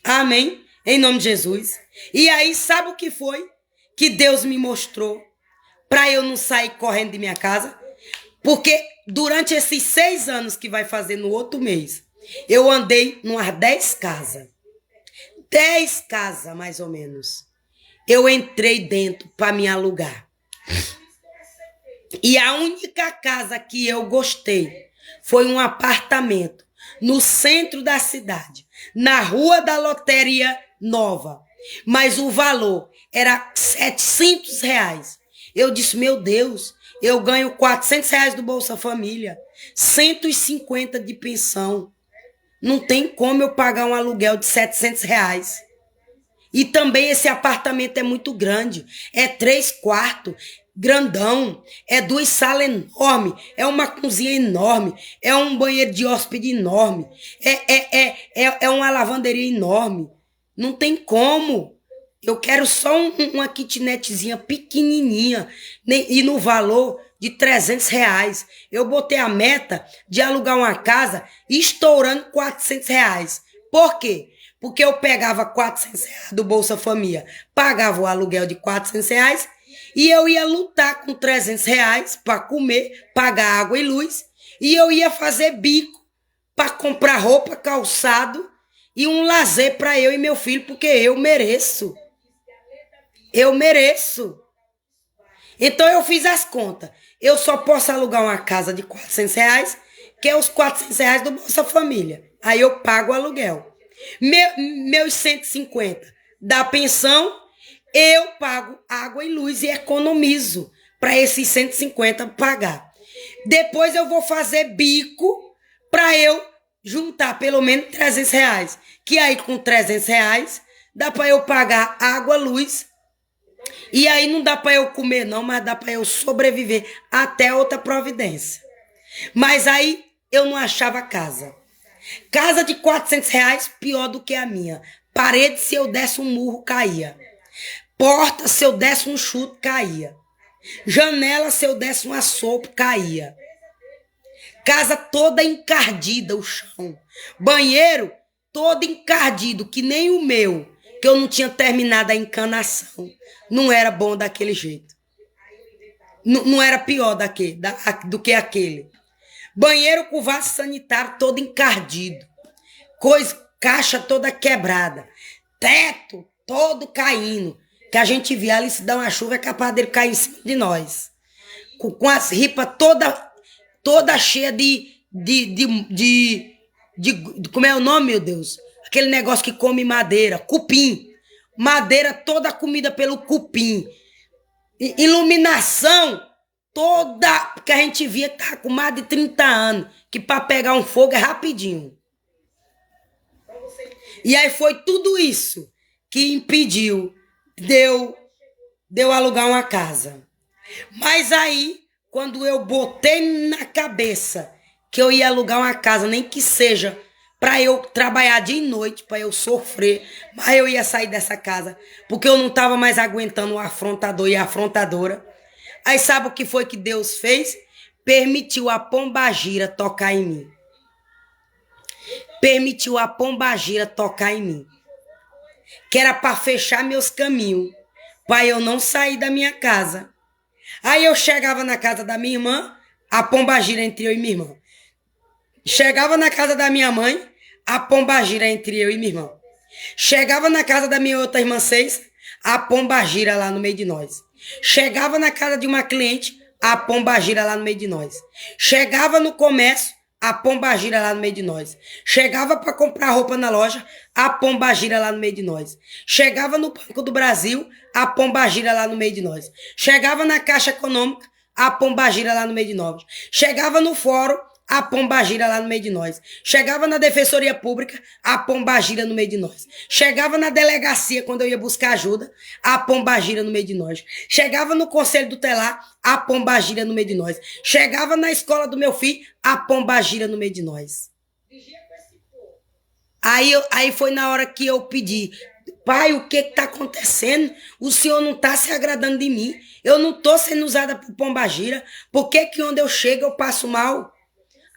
Amém? Em nome de Jesus. E aí, sabe o que foi que Deus me mostrou para eu não sair correndo de minha casa? Porque durante esses 6 anos que vai fazer no outro mês, eu andei numas 10 casas. 10 casas, mais ou menos. Eu entrei dentro para me alugar. E a única casa que eu gostei foi um apartamento no centro da cidade, na Rua da Loteria Nova. Mas o valor era R$700. Eu disse, meu Deus, eu ganho R$400 do Bolsa Família, 150 de pensão. Não tem como eu pagar um aluguel de R$ 700. E também esse apartamento é muito grande. É 3 quartos, grandão. É 2 salas enormes. É uma cozinha enorme. É um banheiro de hóspede enorme. É uma lavanderia enorme. Não tem como. Eu quero só uma kitnetzinha pequenininha. E no valor de R$ 300. Eu botei a meta de alugar uma casa estourando R$ 400. Por quê? Porque eu pegava R$ 400 do Bolsa Família, pagava o aluguel de R$ 400 e eu ia lutar com R$ 300 para comer, pagar água e luz, e eu ia fazer bico para comprar roupa, calçado e um lazer para eu e meu filho, porque eu mereço. Eu mereço. Então eu fiz as contas. Eu só posso alugar uma casa de R$ 400, que é os R$ 400 do Bolsa Família. Aí eu pago o aluguel. Meus 150 da pensão, eu pago água e luz e economizo para esses 150 pagar. Depois eu vou fazer bico para eu juntar pelo menos R$ 300. Que aí com R$ 300 dá para eu pagar água, luz. E aí não dá para eu comer não, mas dá para eu sobreviver até outra providência. Mas aí eu não achava casa. Casa de R$ 400, pior do que a minha. Parede, se eu desse um murro, caía. Porta, se eu desse um chute, caía. Janela, se eu desse um assopro, caía. Casa toda encardida, o chão. Banheiro, todo encardido, que nem o meu, que eu não tinha terminado a encanação. Não era bom daquele jeito. Não era pior do que aquele. Banheiro com vaso sanitário todo encardido. Caixa toda quebrada. Teto todo caindo. Que a gente via ali, se dá uma chuva, é capaz dele cair em cima de nós. Com as ripas toda cheia como é o nome, meu Deus? Aquele negócio que come madeira. Cupim. Madeira toda comida pelo cupim. Iluminação toda, que a gente via que tá com mais de 30 anos, que para pegar um fogo é rapidinho. E aí foi tudo isso que impediu de eu alugar uma casa. Mas aí, quando eu botei na cabeça que eu ia alugar uma casa, nem que seja para eu trabalhar dia e noite, para eu sofrer, mas eu ia sair dessa casa, porque eu não estava mais aguentando o afrontador e a afrontadora. Aí sabe o que foi que Deus fez? Permitiu a pombagira tocar em mim. Permitiu a pombagira tocar em mim. Que era para fechar meus caminhos, para eu não sair da minha casa. Aí eu chegava na casa da minha irmã, a pombagira entre eu e minha irmã. Chegava na casa da minha mãe, a pombagira entre eu e minha irmã. Chegava na casa da minha outra irmã 6, a pombagira lá no meio de nós. Chegava na casa de uma cliente, a pombagira lá no meio de nós. Chegava no comércio, a pombagira lá no meio de nós. Chegava para comprar roupa na loja, a pombagira lá no meio de nós. Chegava no Banco do Brasil, a pombagira lá no meio de nós. Chegava na Caixa Econômica, a pombagira lá no meio de nós. Chegava no fórum, a pombagira lá no meio de nós. Chegava na Defensoria Pública, a pombagira no meio de nós. Chegava na delegacia quando eu ia buscar ajuda, a pombagira no meio de nós. Chegava no Conselho Tutelar, a pombagira no meio de nós. Chegava na escola do meu filho, a pombagira no meio de nós. Aí foi na hora que eu pedi: Pai, o que está acontecendo? O Senhor não está se agradando de mim. Eu não estou sendo usada por pombagira. Por que onde eu chego eu passo mal?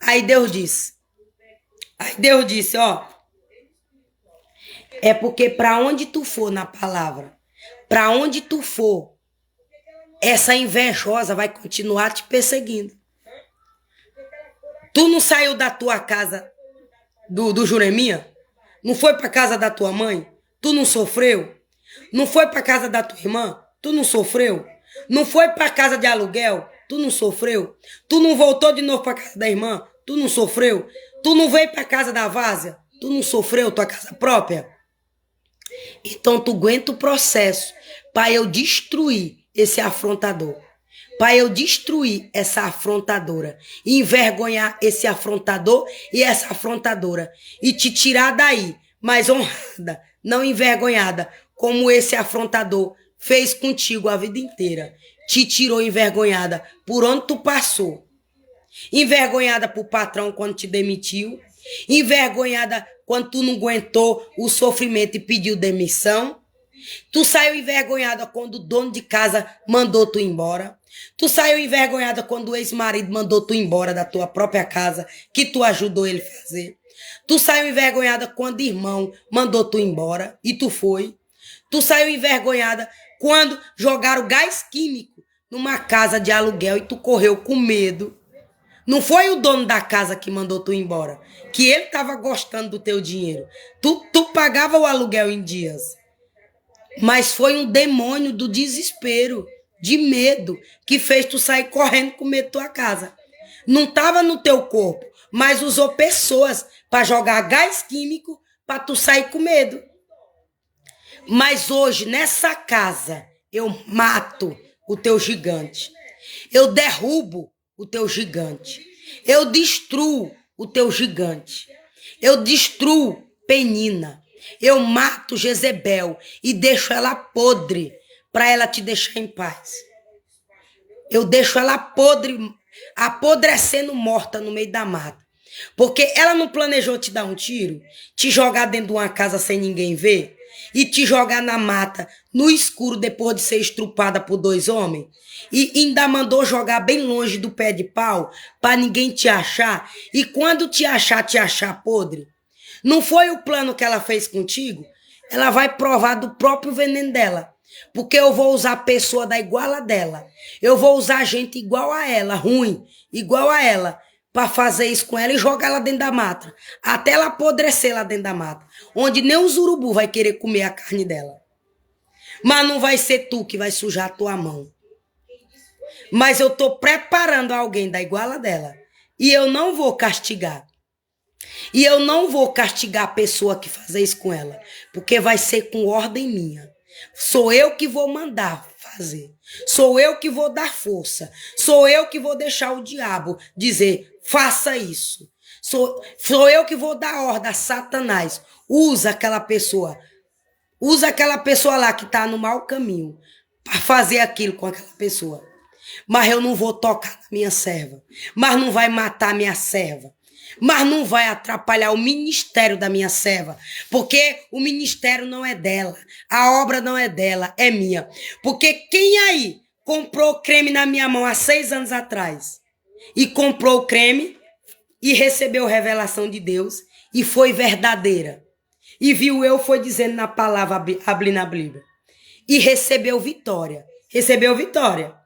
Aí Deus disse, ó, é porque para onde tu for na palavra, para onde tu for, essa invejosa vai continuar te perseguindo. Tu não saiu da tua casa do Juremia? Não foi para casa da tua mãe? Tu não sofreu? Não foi para casa da tua irmã? Tu não sofreu? Não foi para casa de aluguel? Tu não sofreu? Tu não voltou de novo para casa da irmã? Tu não sofreu? Tu não veio para casa da várzea? Tu não sofreu tua casa própria? Então tu aguenta o processo para eu destruir esse afrontador. para eu destruir essa afrontadora, envergonhar esse afrontador e essa afrontadora e te tirar daí, mais honrada, não envergonhada, como esse afrontador fez contigo a vida inteira. Te tirou envergonhada por onde tu passou. Envergonhada pro patrão quando te demitiu. Envergonhada quando tu não aguentou o sofrimento e pediu demissão. Tu saiu envergonhada quando o dono de casa mandou tu embora. Tu saiu envergonhada quando o ex-marido mandou tu embora da tua própria casa, que tu ajudou ele a fazer. Tu saiu envergonhada quando o irmão mandou tu embora e tu foi. Tu saiu envergonhada quando jogaram gás químico numa casa de aluguel e tu correu com medo. Não foi o dono da casa que mandou tu embora, que ele estava gostando do teu dinheiro. Tu pagava o aluguel em dias. Mas foi um demônio do desespero, de medo, que fez tu sair correndo com medo da tua casa. Não estava no teu corpo, mas usou pessoas para jogar gás químico para tu sair com medo. Mas hoje, nessa casa, eu mato o teu gigante. Eu derrubo o teu gigante. Eu destruo o teu gigante. Eu destruo Penina. Eu mato Jezebel e deixo ela podre para ela te deixar em paz. Eu deixo ela podre, apodrecendo morta no meio da mata. Porque ela não planejou te dar um tiro, te jogar dentro de uma casa sem ninguém ver e te jogar na mata, no escuro, depois de ser estrupada por 2 homens. E ainda mandou jogar bem longe do pé de pau para ninguém te achar. E quando te achar podre. Não foi o plano que ela fez contigo? Ela vai provar do próprio veneno dela. Porque eu vou usar pessoa da igual a dela. Eu vou usar gente igual a ela, ruim, igual a ela, para fazer isso com ela e jogar ela dentro da mata. Até ela apodrecer lá dentro da mata. Onde nem os urubu vai querer comer a carne dela. Mas não vai ser tu que vai sujar a tua mão. Mas eu tô preparando alguém da igual a dela. E eu não vou castigar. E eu não vou castigar a pessoa que fazer isso com ela, porque vai ser com ordem minha. Sou eu que vou mandar fazer. Sou eu que vou dar força. Sou eu que vou deixar o diabo dizer, faça isso. Sou eu que vou dar ordem a Satanás. Usa aquela pessoa lá que está no mau caminho para fazer aquilo com aquela pessoa. Mas eu não vou tocar na minha serva. Mas não vai matar minha serva. Mas não vai atrapalhar o ministério da minha serva, porque o ministério não é dela, a obra não é dela, é minha. Porque quem aí comprou creme na minha mão há 6 anos atrás e comprou o creme e recebeu revelação de Deus e foi verdadeira e viu eu foi dizendo na palavra abrindo a Bíblia e recebeu vitória, recebeu vitória,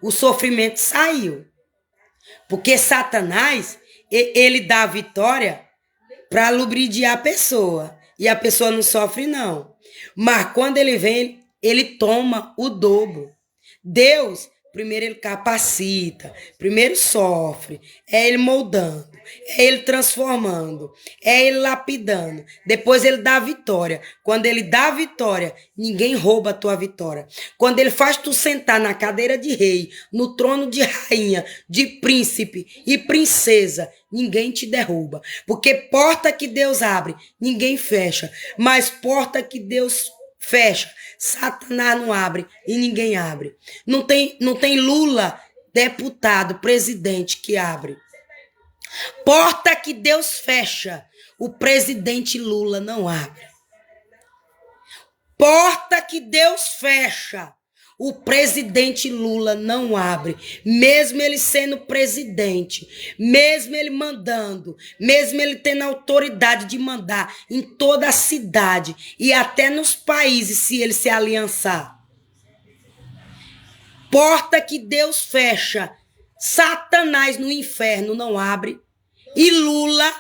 o sofrimento saiu. Porque Satanás, ele dá a vitória para lubridiar a pessoa. E a pessoa não sofre, não. Mas quando ele vem, ele toma o dobro. Deus, primeiro ele capacita, primeiro sofre, é ele moldando, é ele transformando, é ele lapidando. Depois ele dá a vitória. Quando ele dá a vitória, ninguém rouba a tua vitória. Quando ele faz tu sentar na cadeira de rei, no trono de rainha, de príncipe e princesa, ninguém te derruba. Porque porta que Deus abre, ninguém fecha. Mas porta que Deus fecha, Satanás não abre e ninguém abre. Não tem Lula, deputado, presidente que abre. Porta que Deus fecha, o presidente Lula não abre. Porta que Deus fecha, o presidente Lula não abre. Mesmo ele sendo presidente, mesmo ele mandando, mesmo ele tendo autoridade de mandar em toda a cidade e até nos países se ele se aliançar. Porta que Deus fecha, Satanás no inferno não abre. E Lula,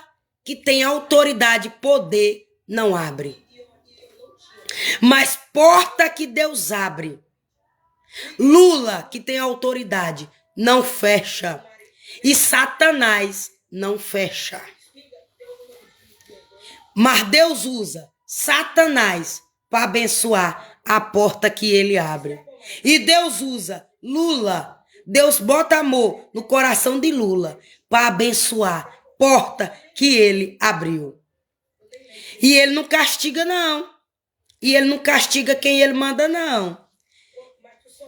que tem autoridade e poder, não abre. Mas porta que Deus abre, Lula, que tem autoridade, não fecha. E Satanás não fecha. Mas Deus usa Satanás para abençoar a porta que ele abre. E Deus usa Lula. Deus bota amor no coração de Lula para abençoar porta que ele abriu. E ele não castiga, não. E ele não castiga quem ele manda, não.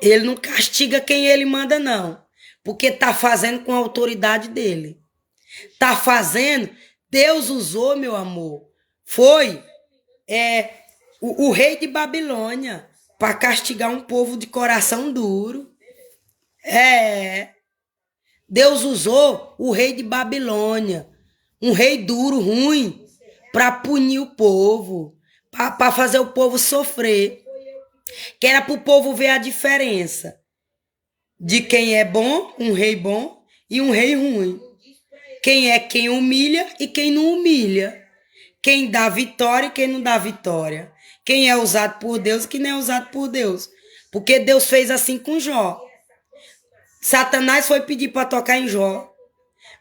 Ele não castiga quem ele manda, não. Porque tá fazendo com a autoridade dele. Tá fazendo. Deus usou, meu amor. Foi o rei de Babilônia para castigar um povo de coração duro. Deus usou o rei de Babilônia, um rei duro, ruim, para punir o povo, para fazer o povo sofrer. Que era para o povo ver a diferença de quem é bom, um rei bom, e um rei ruim. Quem humilha e quem não humilha. Quem dá vitória e quem não dá vitória. Quem é usado por Deus e quem não é usado por Deus. Porque Deus fez assim com Jó. Satanás foi pedir para tocar em Jó.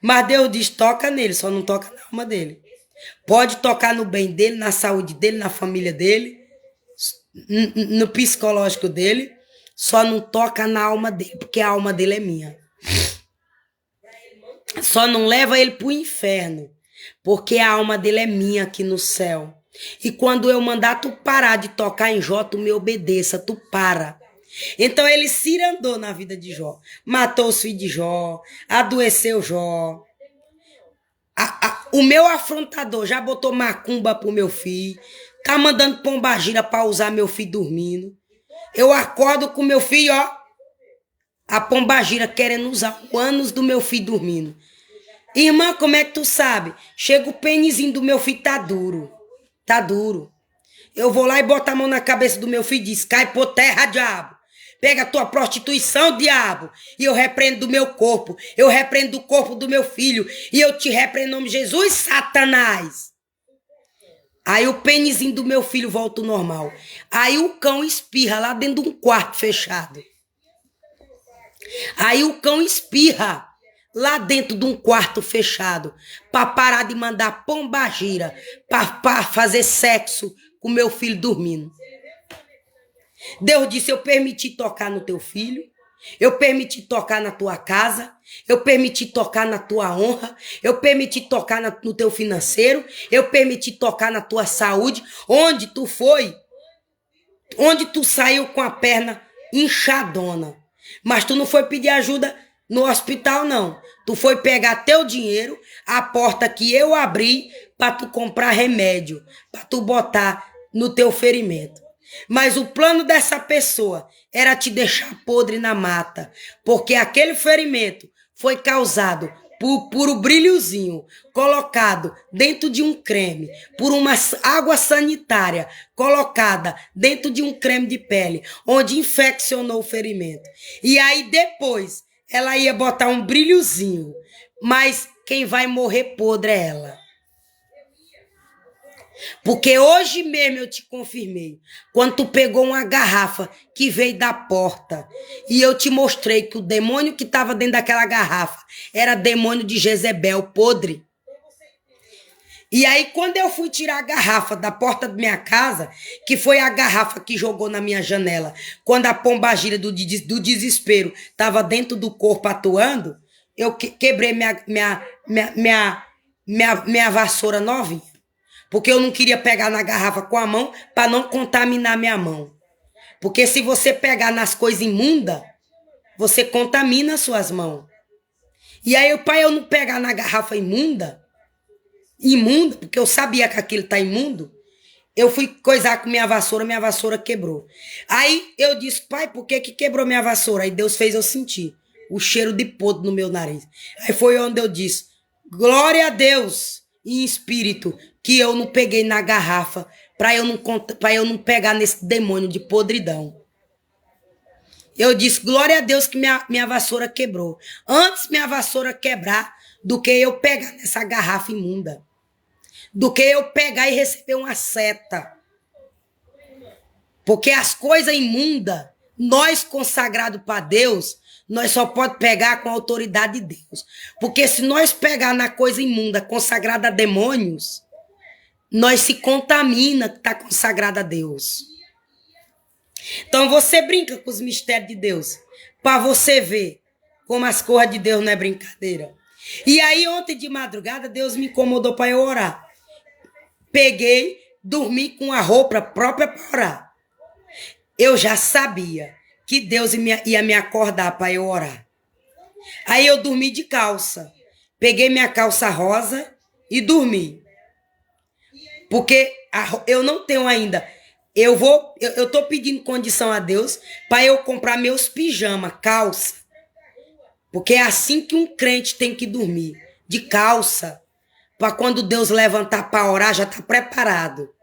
Mas Deus diz, toca nele, só não toca na alma dele. Pode tocar no bem dele, na saúde dele, na família dele, no psicológico dele, só não toca na alma dele, porque a alma dele é minha. Só não leva ele pro inferno, porque a alma dele é minha aqui no céu. E quando eu mandar tu parar de tocar em Jó, tu me obedeça, tu para. Então ele cirandou na vida de Jó. Matou os filhos de Jó, adoeceu Jó. O meu afrontador já botou macumba pro meu filho, tá mandando pombagira pra usar meu filho dormindo. Eu acordo com meu filho, ó, a pombagira querendo usar o ânus do meu filho dormindo. Irmã, como é que tu sabe? Chega o penizinho do meu filho, tá duro. Tá duro. Eu vou lá e boto a mão na cabeça do meu filho e diz, cai por terra, diabo. Pega a tua prostituição, diabo. E eu repreendo do meu corpo. Eu repreendo do corpo do meu filho. E eu te repreendo em nome de Jesus, Satanás. Aí o pênisinho do meu filho volta ao normal. Aí o cão espirra lá dentro de um quarto fechado. Aí o cão espirra lá dentro de um quarto fechado. Pra parar de mandar pombagira. Pra fazer sexo com meu filho dormindo. Deus disse, eu permiti tocar no teu filho, eu permiti tocar na tua casa, eu permiti tocar na tua honra, eu permiti tocar no teu financeiro, eu permiti tocar na tua saúde, onde tu foi, onde tu saiu com a perna inchadona. Mas tu não foi pedir ajuda no hospital, não. Tu foi pegar teu dinheiro, a porta que eu abri, para tu comprar remédio, para tu botar no teu ferimento. Mas o plano dessa pessoa era te deixar podre na mata, porque aquele ferimento foi causado por um brilhozinho colocado dentro de um creme, por uma água sanitária colocada dentro de um creme de pele, onde infeccionou o ferimento. E aí depois ela ia botar um brilhozinho, mas quem vai morrer podre é ela. Porque hoje mesmo eu te confirmei, quando tu pegou uma garrafa que veio da porta e eu te mostrei que o demônio que estava dentro daquela garrafa era demônio de Jezebel podre. E aí quando eu fui tirar a garrafa da porta da minha casa, que foi a garrafa que jogou na minha janela, quando a pombagira do desespero estava dentro do corpo atuando, eu quebrei minha vassoura novinha. Porque eu não queria pegar na garrafa com a mão para não contaminar minha mão. Porque se você pegar nas coisas imundas, você contamina suas mãos. E aí, para eu não pegar na garrafa imunda, porque eu sabia que aquilo tá imundo, eu fui coisar com minha vassoura quebrou. Aí eu disse, pai, por que quebrou minha vassoura? Aí Deus fez eu sentir o cheiro de podre no meu nariz. Aí foi onde eu disse, glória a Deus em espírito, que eu não peguei na garrafa para eu não pegar nesse demônio de podridão. Eu disse, glória a Deus que minha vassoura quebrou. Antes minha vassoura quebrar do que eu pegar nessa garrafa imunda. Do que eu pegar e receber uma seta. Porque as coisas imundas, nós consagrados para Deus, nós só pode pegar com a autoridade de Deus. Porque se nós pegar na coisa imunda consagrada a demônios, nós se contamina que está consagrada a Deus. Então você brinca com os mistérios de Deus para você ver como as coisas de Deus não é brincadeira. E aí ontem de madrugada Deus me incomodou para eu orar. Peguei, dormi com a roupa própria para orar. Eu já sabia que Deus ia me acordar para eu orar. Aí eu dormi de calça. Peguei minha calça rosa e dormi. Porque eu não tenho ainda. Eu tô pedindo condição a Deus para eu comprar meus pijamas, calça. Porque é assim que um crente tem que dormir, de calça, para quando Deus levantar para orar já tá preparado.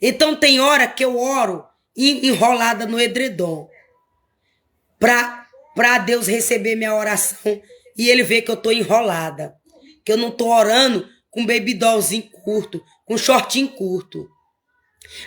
Então tem hora que eu oro enrolada no edredom, para Deus receber minha oração e ele ver que eu tô enrolada, que eu não tô orando com baby dollzinho curto, com shortinho curto.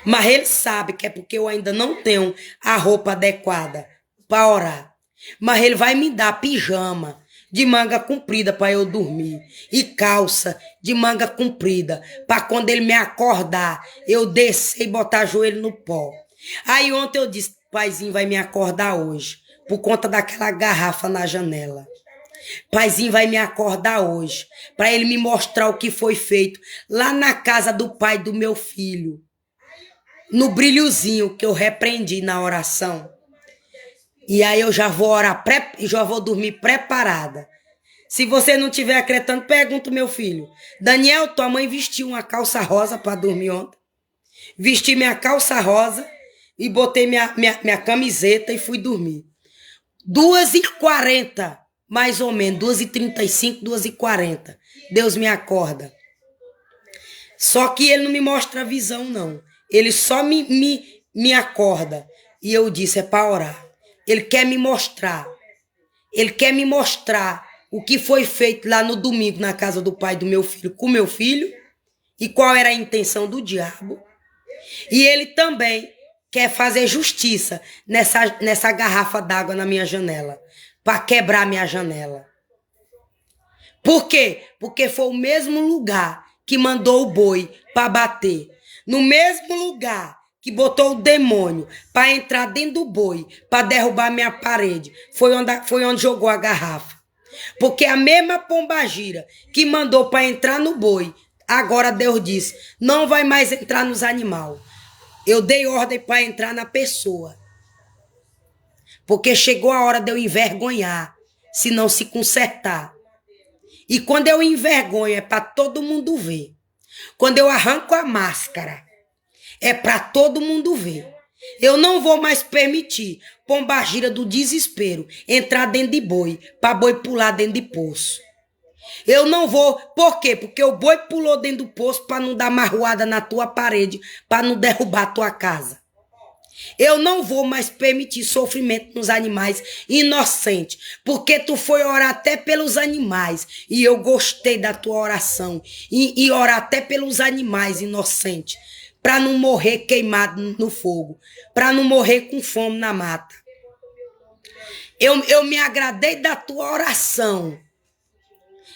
Mas ele sabe que é porque eu ainda não tenho a roupa adequada para orar. Mas ele vai me dar pijama de manga comprida para eu dormir e calça de manga comprida para quando ele me acordar eu descer e botar joelho no pó. Aí ontem eu disse, paizinho vai me acordar hoje por conta daquela garrafa na janela. Paizinho vai me acordar hoje para ele me mostrar o que foi feito lá na casa do pai do meu filho. No brilhozinho que eu repreendi na oração. E aí eu já vou orar, já vou dormir preparada. Se você não estiver acreditando, pergunta meu filho. Daniel, tua mãe vestiu uma calça rosa para dormir ontem. Vesti minha calça rosa e botei minha camiseta e fui dormir. 2h40, mais ou menos, 2h35, 2h40. Deus me acorda. Só que ele não me mostra a visão, não. Ele só me acorda. E eu disse, é para orar. Ele quer me mostrar. Ele quer me mostrar o que foi feito lá no domingo na casa do pai do meu filho com meu filho e qual era a intenção do diabo. E ele também quer fazer justiça nessa garrafa d'água na minha janela, para quebrar minha janela. Por quê? Porque foi o mesmo lugar que mandou o boi para bater. No mesmo lugar que botou o demônio para entrar dentro do boi, para derrubar minha parede, foi onde jogou a garrafa. Porque a mesma pombagira que mandou para entrar no boi, agora Deus disse, não vai mais entrar nos animais. Eu dei ordem para entrar na pessoa. Porque chegou a hora de eu envergonhar, se não se consertar. E quando eu envergonho é para todo mundo ver. Quando eu arranco a máscara, é para todo mundo ver. Eu não vou mais permitir pombagira do desespero entrar dentro de boi, para boi pular dentro de poço. Eu não vou. Por quê? Porque o boi pulou dentro do poço para não dar marroada na tua parede, para não derrubar a tua casa. Eu não vou mais permitir sofrimento nos animais inocentes, porque tu foi orar até pelos animais e eu gostei da tua oração e orar até pelos animais inocentes, para não morrer queimado no fogo, para não morrer com fome na mata. Eu me agradei da tua oração.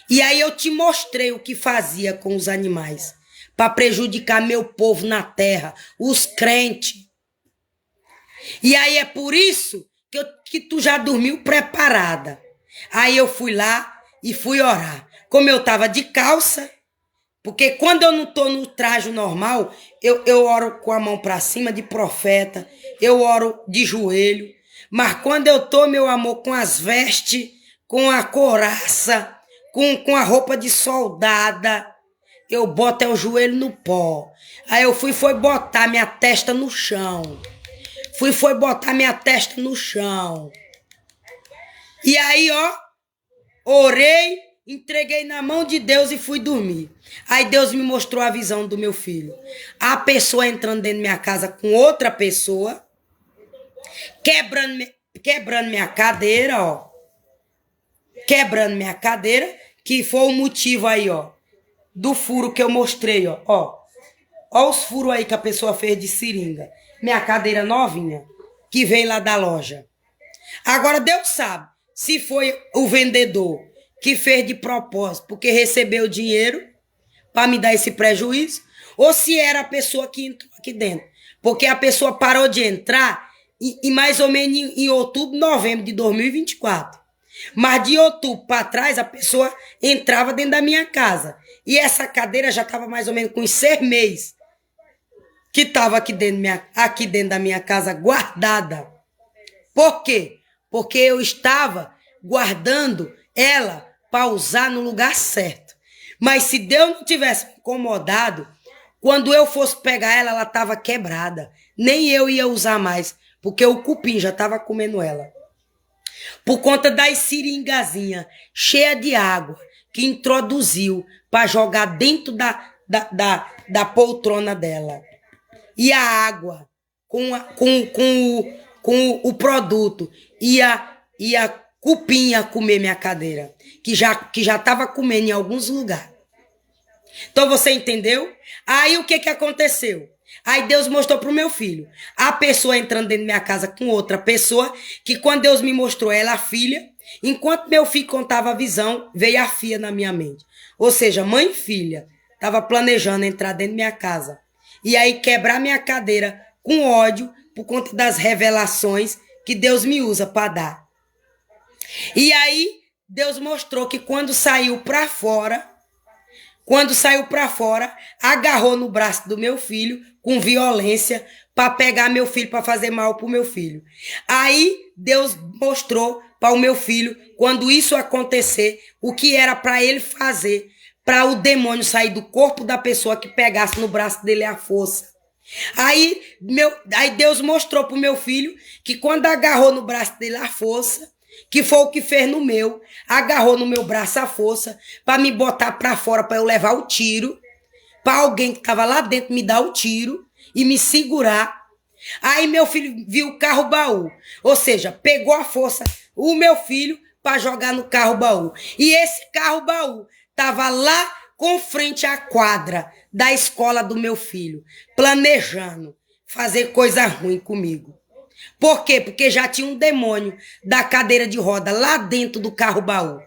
E aí eu te mostrei o que fazia com os animais, para prejudicar meu povo na terra, os crentes. E aí é por isso que tu já dormiu preparada. Aí eu fui lá e fui orar. Como eu estava de calça, porque quando eu não estou no traje normal, eu oro com a mão para cima de profeta, eu oro de joelho. Mas quando eu estou, meu amor, com as vestes, com a couraça, com a roupa de soldada, eu boto o joelho no pó. Aí eu foi botar minha testa no chão. Foi botar minha testa no chão. E aí, ó, orei, entreguei na mão de Deus e fui dormir. Aí Deus me mostrou a visão do meu filho. A pessoa entrando dentro da minha casa com outra pessoa, quebrando minha cadeira, ó. Quebrando minha cadeira, que foi o motivo aí, ó, do furo que eu mostrei, ó. Ó os furos aí que a pessoa fez de seringa. Minha cadeira novinha, que veio lá da loja. Agora Deus sabe se foi o vendedor que fez de propósito, porque recebeu dinheiro para me dar esse prejuízo, ou se era a pessoa que entrou aqui dentro. Porque a pessoa parou de entrar em mais ou menos em outubro, novembro de 2024. Mas de outubro para trás, a pessoa entrava dentro da minha casa. E essa cadeira já estava mais ou menos com uns 6 meses que estava aqui dentro da minha casa guardada. Por quê? Porque eu estava guardando ela para usar no lugar certo. Mas se Deus não tivesse me incomodado, quando eu fosse pegar ela, ela estava quebrada. Nem eu ia usar mais, porque o cupim já estava comendo ela. Por conta das seringazinhas cheias de água que introduziu para jogar dentro da poltrona dela. E a água com o produto ia cupim ia comer minha cadeira, que já estava comendo em alguns lugares. Então você entendeu? Aí o que aconteceu? Aí Deus mostrou pro meu filho. A pessoa entrando dentro da minha casa com outra pessoa, que quando Deus me mostrou ela, a filha, enquanto meu filho contava a visão, veio a filha na minha mente. Ou seja, mãe e filha, estava planejando entrar dentro da minha casa. E aí quebrar minha cadeira com ódio por conta das revelações que Deus me usa para dar. E aí Deus mostrou que quando saiu para fora, agarrou no braço do meu filho com violência para pegar meu filho, para fazer mal pro meu filho. Aí Deus mostrou para o meu filho, quando isso acontecer, o que era para ele fazer para o demônio sair do corpo da pessoa que pegasse no braço dele a força. Aí Deus mostrou pro meu filho que quando agarrou no braço dele a força, que foi o que fez no meu, agarrou no meu braço a força para me botar para fora, para eu levar o tiro, para alguém que estava lá dentro me dar o tiro e me segurar. Aí meu filho viu o carro baú, ou seja, pegou a força o meu filho para jogar no carro baú. E esse carro baú estava lá com frente à quadra da escola do meu filho, planejando fazer coisa ruim comigo. Por quê? Porque já tinha um demônio da cadeira de roda lá dentro do carro baú.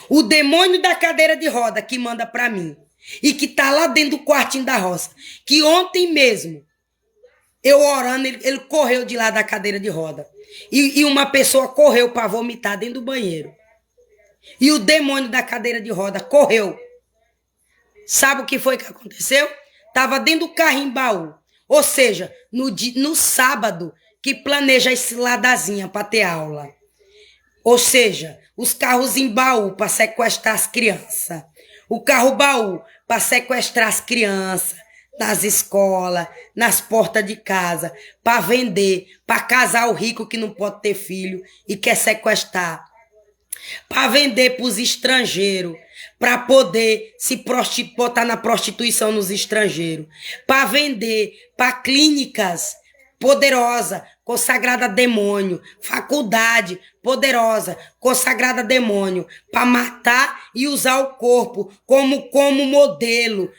O demônio da cadeira de roda que manda para mim e que tá lá dentro do quartinho da roça, que ontem mesmo, eu orando, ele correu de lá da cadeira de roda. E uma pessoa correu para vomitar dentro do banheiro. E o demônio da cadeira de roda correu. Sabe o que foi que aconteceu? Tava dentro do carrinho baú. Ou seja, no sábado que planeja a ciladazinha para ter aula. Ou seja, os carros em baú para sequestrar as crianças. O carro baú para sequestrar as crianças nas escolas, nas portas de casa, para vender, para casar o rico que não pode ter filho e quer sequestrar. Para vender para os estrangeiros, para poder se botar na prostituição nos estrangeiros, para vender para clínicas poderosa, consagrada a demônio, faculdade poderosa, consagrada a demônio, para matar e usar o corpo como modelo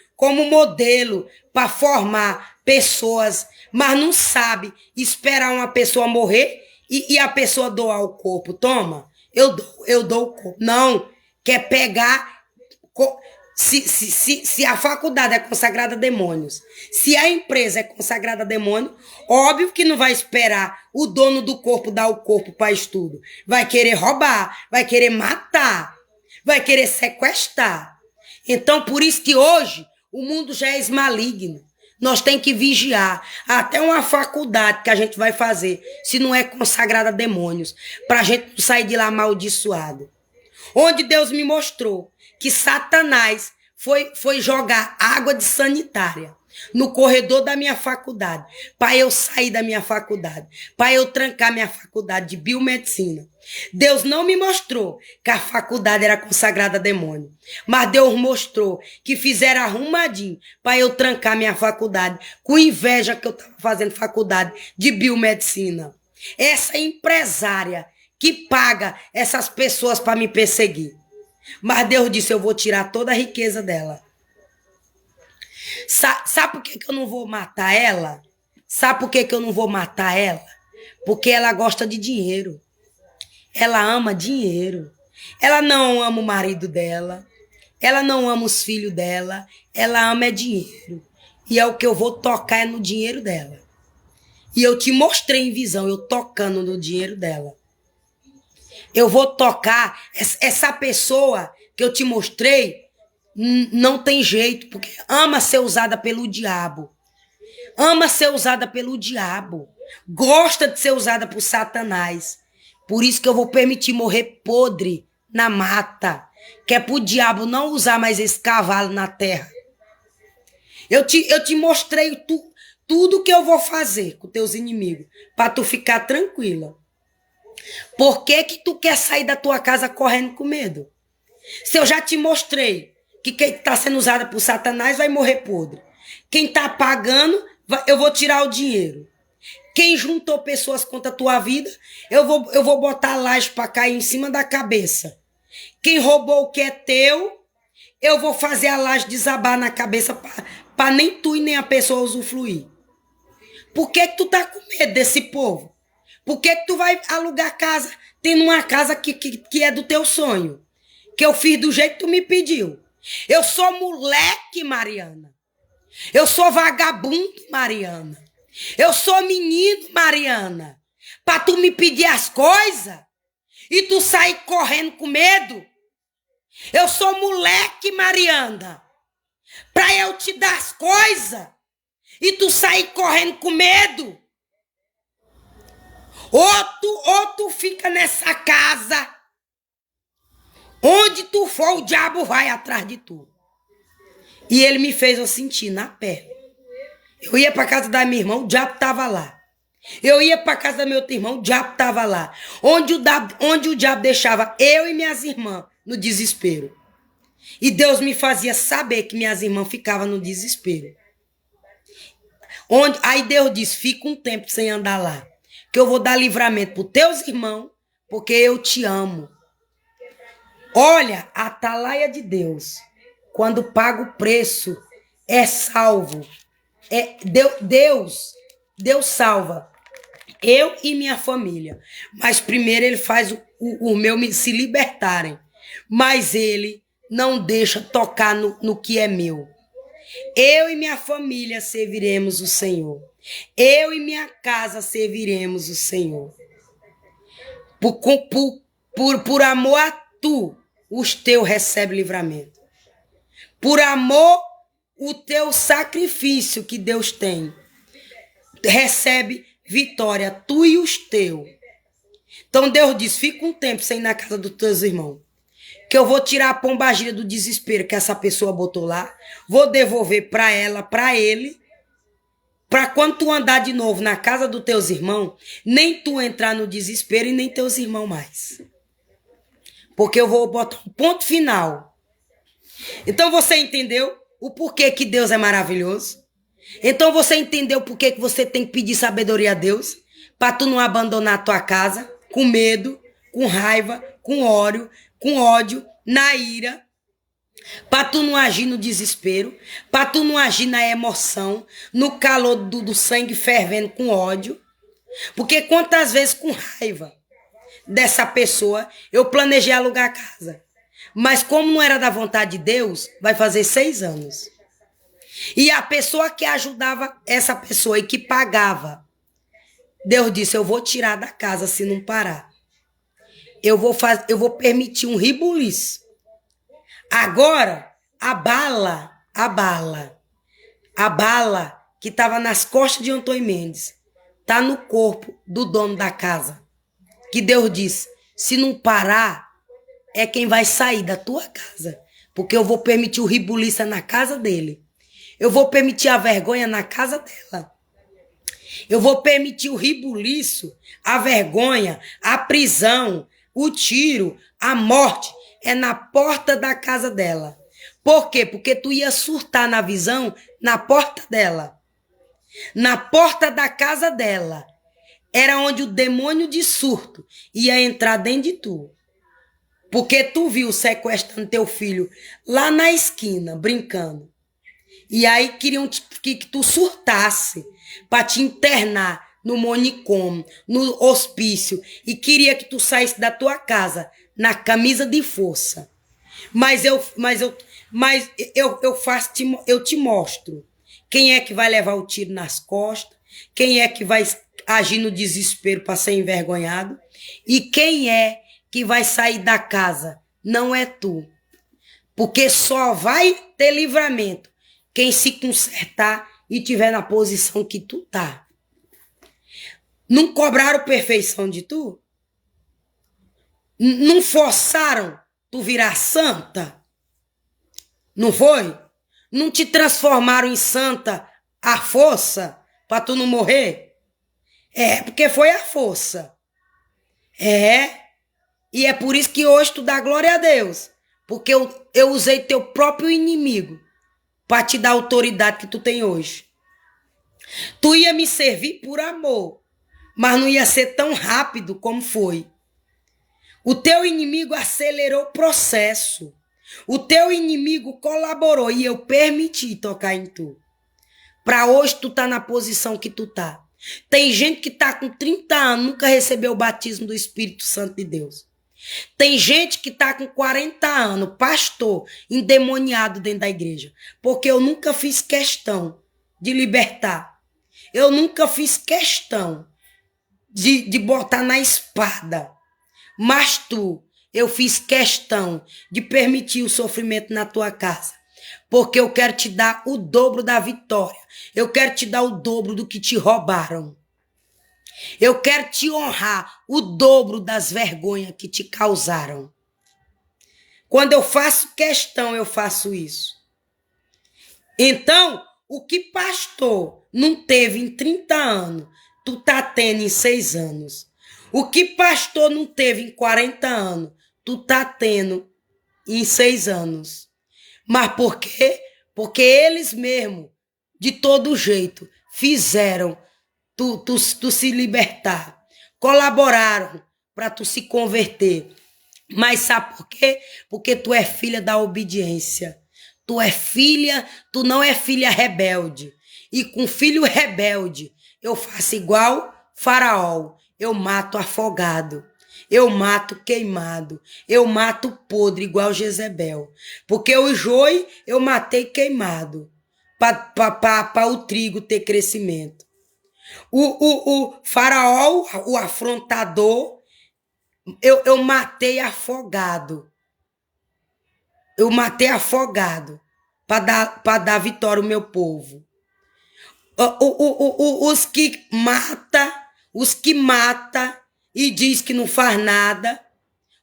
para formar pessoas, mas não sabe esperar uma pessoa morrer e a pessoa doar o corpo. Toma, eu dou o corpo. Não, quer pegar... Se a faculdade é consagrada a demônios, se a empresa é consagrada a demônio, óbvio que não vai esperar o dono do corpo dar o corpo para estudo. Vai querer roubar, vai querer matar, vai querer sequestrar. Então, por isso que hoje o mundo já é maligno. Nós temos que vigiar até uma faculdade que a gente vai fazer, se não é consagrada a demônios, para a gente não sair de lá amaldiçoado. Onde Deus me mostrou que Satanás foi jogar água de sanitária no corredor da minha faculdade, para eu sair da minha faculdade, para eu trancar minha faculdade de biomedicina. Deus não me mostrou que a faculdade era consagrada a demônio, mas Deus mostrou que fizeram arrumadinho para eu trancar minha faculdade, com inveja que eu estava fazendo faculdade de biomedicina. Essa empresária que paga essas pessoas para me perseguir. Mas Deus disse, eu vou tirar toda a riqueza dela. Sabe por que eu não vou matar ela? Sabe por que eu não vou matar ela? Porque ela gosta de dinheiro. Ela ama dinheiro. Ela não ama o marido dela. Ela não ama os filhos dela. Ela ama é dinheiro. E é o que eu vou tocar é no dinheiro dela. E eu te mostrei em visão, eu tocando no dinheiro dela. Eu vou tocar. Essa pessoa que eu te mostrei não tem jeito, porque ama ser usada pelo diabo. Ama ser usada pelo diabo. Gosta de ser usada por Satanás. Por isso que eu vou permitir morrer podre na mata. Que é pro diabo não usar mais esse cavalo na terra. Eu te mostrei tudo que eu vou fazer com teus inimigos. Pra tu ficar tranquila. Por que que tu quer sair da tua casa correndo com medo? Se eu já te mostrei que quem tá sendo usada por Satanás vai morrer podre. Quem tá pagando, eu vou tirar o dinheiro. Quem juntou pessoas contra a tua vida, eu vou botar a laje pra cair em cima da cabeça. Quem roubou o que é teu, eu vou fazer a laje desabar na cabeça pra nem tu e nem a pessoa usufruir. Por que que tu tá com medo desse povo? Por que que tu vai alugar casa, tendo uma casa que é do teu sonho? Que eu fiz do jeito que tu me pediu. Eu sou moleque, Mariana. Eu sou vagabundo, Mariana. Eu sou menino, Mariana. Pra tu me pedir as coisas e tu sair correndo com medo. Eu sou moleque, Mariana. Pra eu te dar as coisas e tu sair correndo com medo. Ou tu fica nessa casa. Onde tu for, o diabo vai atrás de tu. E ele me fez eu sentir na pele. Eu ia pra casa da minha irmã, o diabo tava lá. Eu ia pra casa do meu outro irmão, o diabo tava lá. Onde o diabo deixava eu e minhas irmãs no desespero. E Deus me fazia saber que minhas irmãs ficavam no desespero. Aí Deus disse, fica um tempo sem andar lá. Que eu vou dar livramento pros teus irmãos, porque eu te amo. Olha, a atalaia de Deus, quando paga o preço, é salvo. Deus salva eu e minha família. Mas primeiro ele faz o meu se libertarem. Mas ele não deixa tocar no que é meu. Eu e minha família serviremos o Senhor. Eu e minha casa serviremos o Senhor. Por amor a tu, os teus recebem livramento. Por amor, o teu sacrifício que Deus tem, recebe vitória, tu e os teus. Então Deus diz, fica um tempo sem ir na casa dos teus irmãos, que eu vou tirar a pombagira do desespero que essa pessoa botou lá, vou devolver para ela, para ele, para quando tu andar de novo na casa dos teus irmãos, nem tu entrar no desespero e nem teus irmãos mais. Porque eu vou botar um ponto final. Então você entendeu o porquê que Deus é maravilhoso? Então você entendeu por que você tem que pedir sabedoria a Deus? Para tu não abandonar a tua casa com medo, com raiva, com ódio, na ira. Para tu não agir no desespero. Para tu não agir na emoção, no calor do sangue fervendo com ódio. Porque quantas vezes com raiva dessa pessoa eu planejei alugar a casa. Mas como não era da vontade de Deus, vai fazer 6 anos. E a pessoa que ajudava essa pessoa e que pagava, Deus disse, eu vou tirar da casa se não parar. Eu vou permitir um ribuliço. Agora, a bala que estava nas costas de Antônio Mendes, está no corpo do dono da casa. Que Deus disse, se não parar, é quem vai sair da tua casa. Porque eu vou permitir o ribuliço na casa dele. Eu vou permitir a vergonha na casa dela. Eu vou permitir o ribuliço, a vergonha, a prisão, o tiro, a morte. É na porta da casa dela. Por quê? Porque tu ia surtar na visão na porta dela. Na porta da casa dela. Era onde o demônio de surto ia entrar dentro de tu. Porque tu viu sequestrando teu filho lá na esquina, brincando. E aí queriam que tu surtasse para te internar no manicômio, no hospício. E queria que tu saísse da tua casa na camisa de força. Mas eu te mostro quem é que vai levar o tiro nas costas, Quem é que vai agir no desespero para ser envergonhado? E quem é que vai sair da casa? Não é tu. Porque só vai ter livramento quem se consertar e tiver na posição que tu tá. Não cobraram perfeição de tu? Não forçaram tu virar santa? Não foi? Não te transformaram em santa à força para tu não morrer? É, porque foi a força. É. E é por isso que hoje tu dá glória a Deus. Porque eu usei teu próprio inimigo para te dar a autoridade que tu tem hoje. Tu ia me servir por amor, mas não ia ser tão rápido como foi. O teu inimigo acelerou o processo. O teu inimigo colaborou e eu permiti tocar em tu. Para hoje tu tá na posição que tu tá. Tem gente que tá com 30 anos, nunca recebeu o batismo do Espírito Santo de Deus. Tem gente que tá com 40 anos, pastor, endemoniado dentro da igreja. Porque eu nunca fiz questão de libertar. Eu nunca fiz questão de botar na espada. Mas tu, eu fiz questão de permitir o sofrimento na tua casa. Porque eu quero te dar o dobro da vitória. Eu quero te dar o dobro do que te roubaram. Eu quero te honrar o dobro das vergonhas que te causaram. Quando eu faço questão, eu faço isso. Então, o que pastor não teve em 30 anos, tu tá tendo em 6 anos. O que pastor não teve em 40 anos, tu tá tendo em 6 anos. Mas por quê? Porque eles mesmo, de todo jeito, fizeram tu se libertar. Colaboraram para tu se converter. Mas sabe por quê? Porque tu é filha da obediência. Tu é filha, tu não é filha rebelde. E com filho rebelde, eu faço igual Faraó. Eu mato afogado. Eu mato queimado. Eu mato podre, igual Jezebel. Porque o joio eu matei queimado. Para o trigo ter crescimento. O Faraó, o afrontador, eu matei afogado. Eu matei afogado para dar vitória ao meu povo. Os que mata e diz que não faz nada,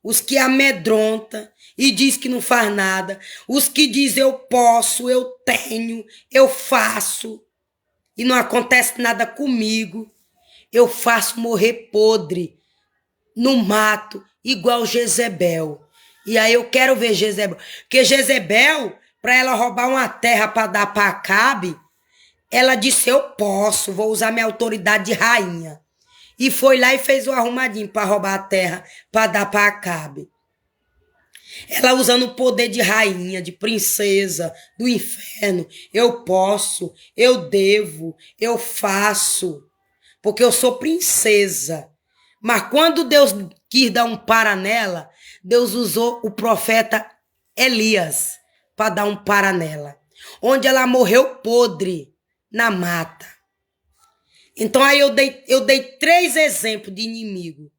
os que amedronta e diz que não faz nada, os que diz eu posso, eu tenho, eu faço e não acontece nada comigo, eu faço morrer podre no mato igual Jezebel. E aí eu quero ver Jezebel, porque Jezebel, para ela roubar uma terra para dar para Acabe, ela disse eu posso, vou usar minha autoridade de rainha. E foi lá e fez o arrumadinho para roubar a terra, para dar para Acabe. Ela usando o poder de rainha, de princesa, do inferno. Eu posso, eu devo, eu faço. Porque eu sou princesa. Mas quando Deus quis dar um para nela, Deus usou o profeta Elias para dar um para nela. Onde ela morreu podre na mata. Então aí eu dei 3 exemplos de inimigo.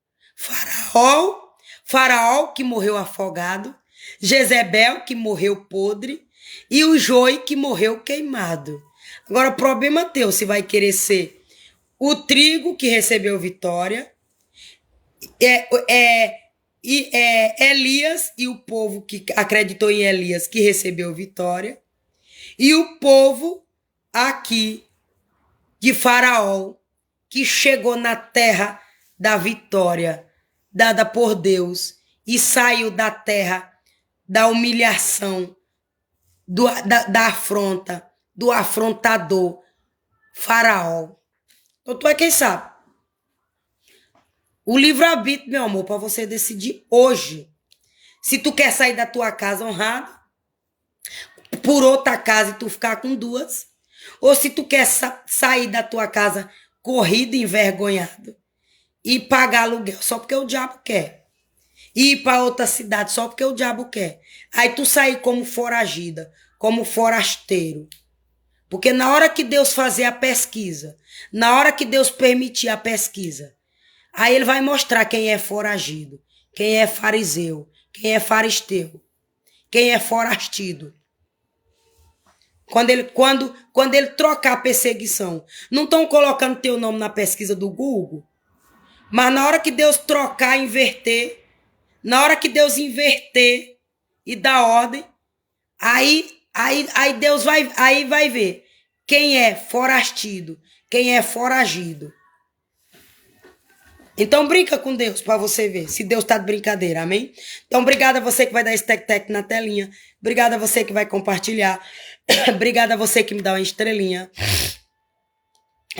Faraó que morreu afogado, Jezebel que morreu podre e o joio que morreu queimado. Agora o problema é teu, se vai querer ser o trigo que recebeu vitória, Elias e o povo que acreditou em Elias que recebeu vitória, e o povo aqui de Faraó, que chegou na terra da vitória, dada por Deus, e saiu da terra da humilhação, da afronta, do afrontador, Faraó. Então, tu é quem sabe. O livre-arbítrio, meu amor, para você decidir hoje. Se tu quer sair da tua casa honrado, por outra casa e tu ficar com 2, ou se tu quer sair da tua casa corrido, envergonhado, e pagar aluguel só porque o diabo quer, e ir para outra cidade só porque o diabo quer. Aí tu sair como foragida, como forasteiro. Porque na hora que Deus fazer a pesquisa, na hora que Deus permitir a pesquisa, aí ele vai mostrar quem é foragido, quem é fariseu, quem é faristeu, quem é forastido. Quando ele trocar a perseguição, não estão colocando teu nome na pesquisa do Google, mas na hora que Deus trocar, inverter, na hora que Deus inverter e dar ordem, aí Deus vai ver quem é forastido, quem é foragido. Então brinca com Deus para você ver se Deus tá de brincadeira, amém? Então obrigada a você que vai dar esse tec-tec na telinha. Obrigada a você que vai compartilhar. Obrigada a você que me dá uma estrelinha.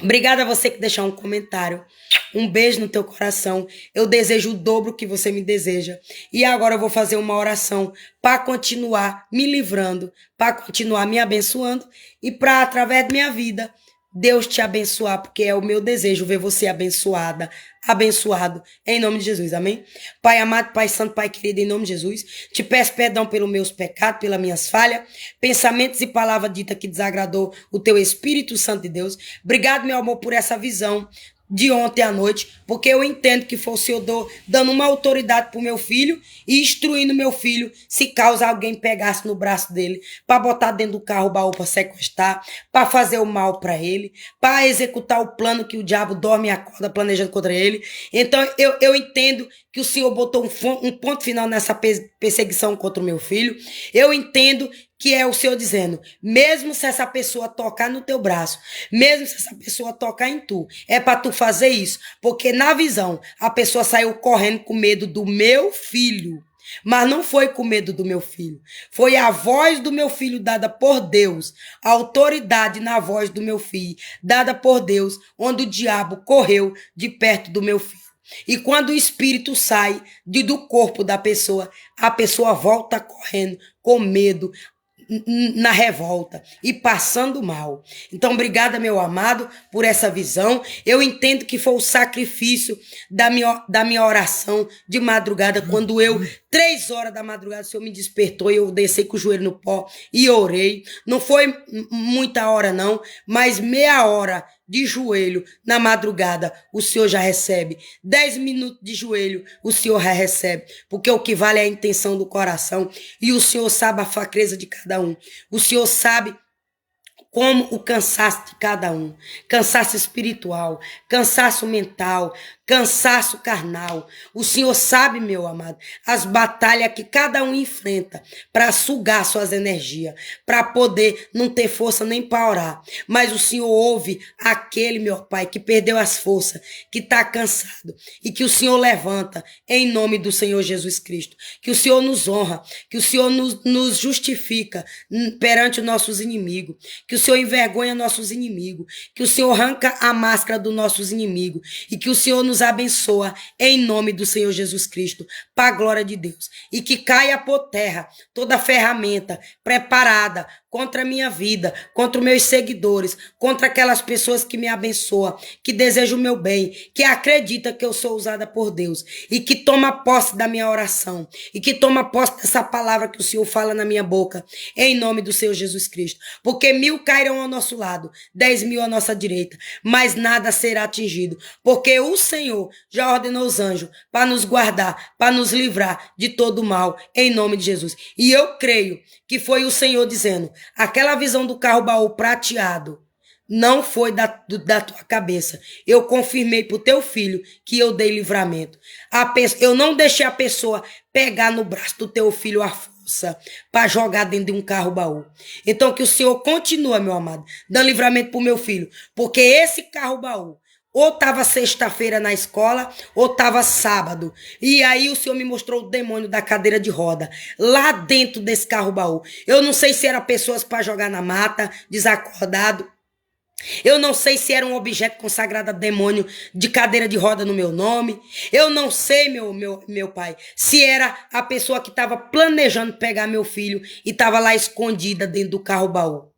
Obrigada a você que deixar um comentário. Um beijo no teu coração. Eu desejo o dobro que você me deseja. E agora eu vou fazer uma oração para continuar me livrando, para continuar me abençoando e para, através da minha vida, Deus te abençoar, porque é o meu desejo ver você abençoada, abençoado, em nome de Jesus, amém? Pai amado, Pai santo, Pai querido, em nome de Jesus, te peço perdão pelos meus pecados, pelas minhas falhas, pensamentos e palavras ditas que desagradou o teu Espírito Santo de Deus. Obrigado, meu amor, por essa visão de ontem à noite, porque eu entendo que foi o Senhor dando uma autoridade pro meu filho e instruindo meu filho se causa alguém pegasse no braço dele para botar dentro do carro o baú para sequestrar, para fazer o mal para ele, para executar o plano que o diabo dorme e acorda planejando contra ele. Então eu entendo que o Senhor botou um ponto final nessa perseguição contra o meu filho. Eu entendo que é o Senhor dizendo, mesmo se essa pessoa tocar no teu braço, mesmo se essa pessoa tocar em tu, é para tu fazer isso, porque na visão a pessoa saiu correndo com medo do meu filho, mas não foi com medo do meu filho, foi a voz do meu filho dada por Deus, a autoridade na voz do meu filho dada por Deus, onde o diabo correu de perto do meu filho. E quando o espírito sai do corpo da pessoa, a pessoa volta correndo com medo, na revolta e passando mal. Então, obrigada, meu amado, por essa visão. Eu entendo que foi o sacrifício da minha oração de madrugada, quando eu, 3 horas da madrugada, o Senhor me despertou e eu desci com o joelho no pó e orei. Não foi muita hora, não, mas meia hora de joelho na madrugada, o Senhor já recebe. 10 minutos de joelho, o Senhor já recebe. Porque o que vale é a intenção do coração. E o Senhor sabe a fraqueza de cada um. O Senhor sabe como o cansaço de cada um. Cansaço espiritual, cansaço mental, cansaço carnal. O Senhor sabe, meu amado, as batalhas que cada um enfrenta para sugar suas energias, para poder não ter força nem para orar. Mas o Senhor ouve aquele, meu Pai, que perdeu as forças, que está cansado, e que o Senhor levanta em nome do Senhor Jesus Cristo. Que o Senhor nos honra, que o Senhor nos justifica perante os nossos inimigos, que o Senhor envergonha nossos inimigos, que o Senhor arranca a máscara dos nossos inimigos e que o Senhor nos abençoa em nome do Senhor Jesus Cristo, para a glória de Deus. E que caia por terra toda ferramenta preparada contra a minha vida, contra os meus seguidores, contra aquelas pessoas que me abençoam, que desejam o meu bem, que acreditam que eu sou usada por Deus e que toma posse da minha oração e que toma posse dessa palavra que o Senhor fala na minha boca, em nome do Senhor Jesus Cristo. Porque 1000 cairão ao nosso lado, 10.000 à nossa direita, mas nada será atingido, porque o Senhor já ordenou os anjos para nos guardar, para nos livrar de todo mal, em nome de Jesus. E eu creio que foi o Senhor dizendo, aquela visão do carro baú prateado não foi da tua cabeça. Eu confirmei pro teu filho que eu dei livramento. Eu não deixei a pessoa pegar no braço do teu filho a força para jogar dentro de um carro baú. Então que o Senhor continua, meu amado, dando livramento pro meu filho, porque esse carro baú ou estava sexta-feira na escola, ou estava sábado. E aí o Senhor me mostrou o demônio da cadeira de roda, lá dentro desse carro baú. Eu não sei se era pessoas para jogar na mata, desacordado. Eu não sei se era um objeto consagrado a demônio de cadeira de roda no meu nome. Eu não sei, meu pai, se era a pessoa que estava planejando pegar meu filho e estava lá escondida dentro do carro baú.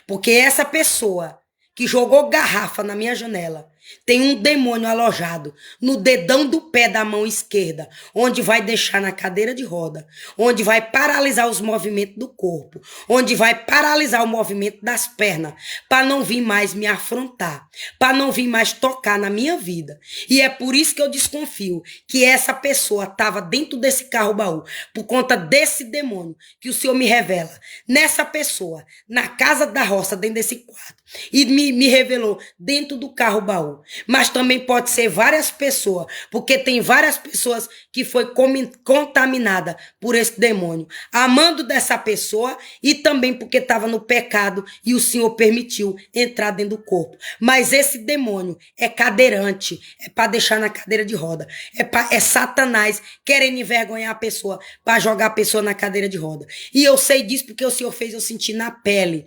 Porque essa pessoa que jogou garrafa na minha janela, tem um demônio alojado no dedão do pé da mão esquerda, onde vai deixar na cadeira de roda, onde vai paralisar os movimentos do corpo, onde vai paralisar o movimento das pernas, para não vir mais me afrontar, para não vir mais tocar na minha vida. E é por isso que eu desconfio que essa pessoa estava dentro desse carro baú, por conta desse demônio que o Senhor me revela nessa pessoa, na casa da roça, dentro desse quarto, e me revelou dentro do carro baú. Mas também pode ser várias pessoas, porque tem várias pessoas que foi contaminada por esse demônio, amando dessa pessoa e também porque estava no pecado e o Senhor permitiu entrar dentro do corpo. Mas esse demônio é cadeirante, é para deixar na cadeira de roda, é Satanás querendo envergonhar a pessoa, para jogar a pessoa na cadeira de roda. E eu sei disso porque o Senhor fez eu sentir na pele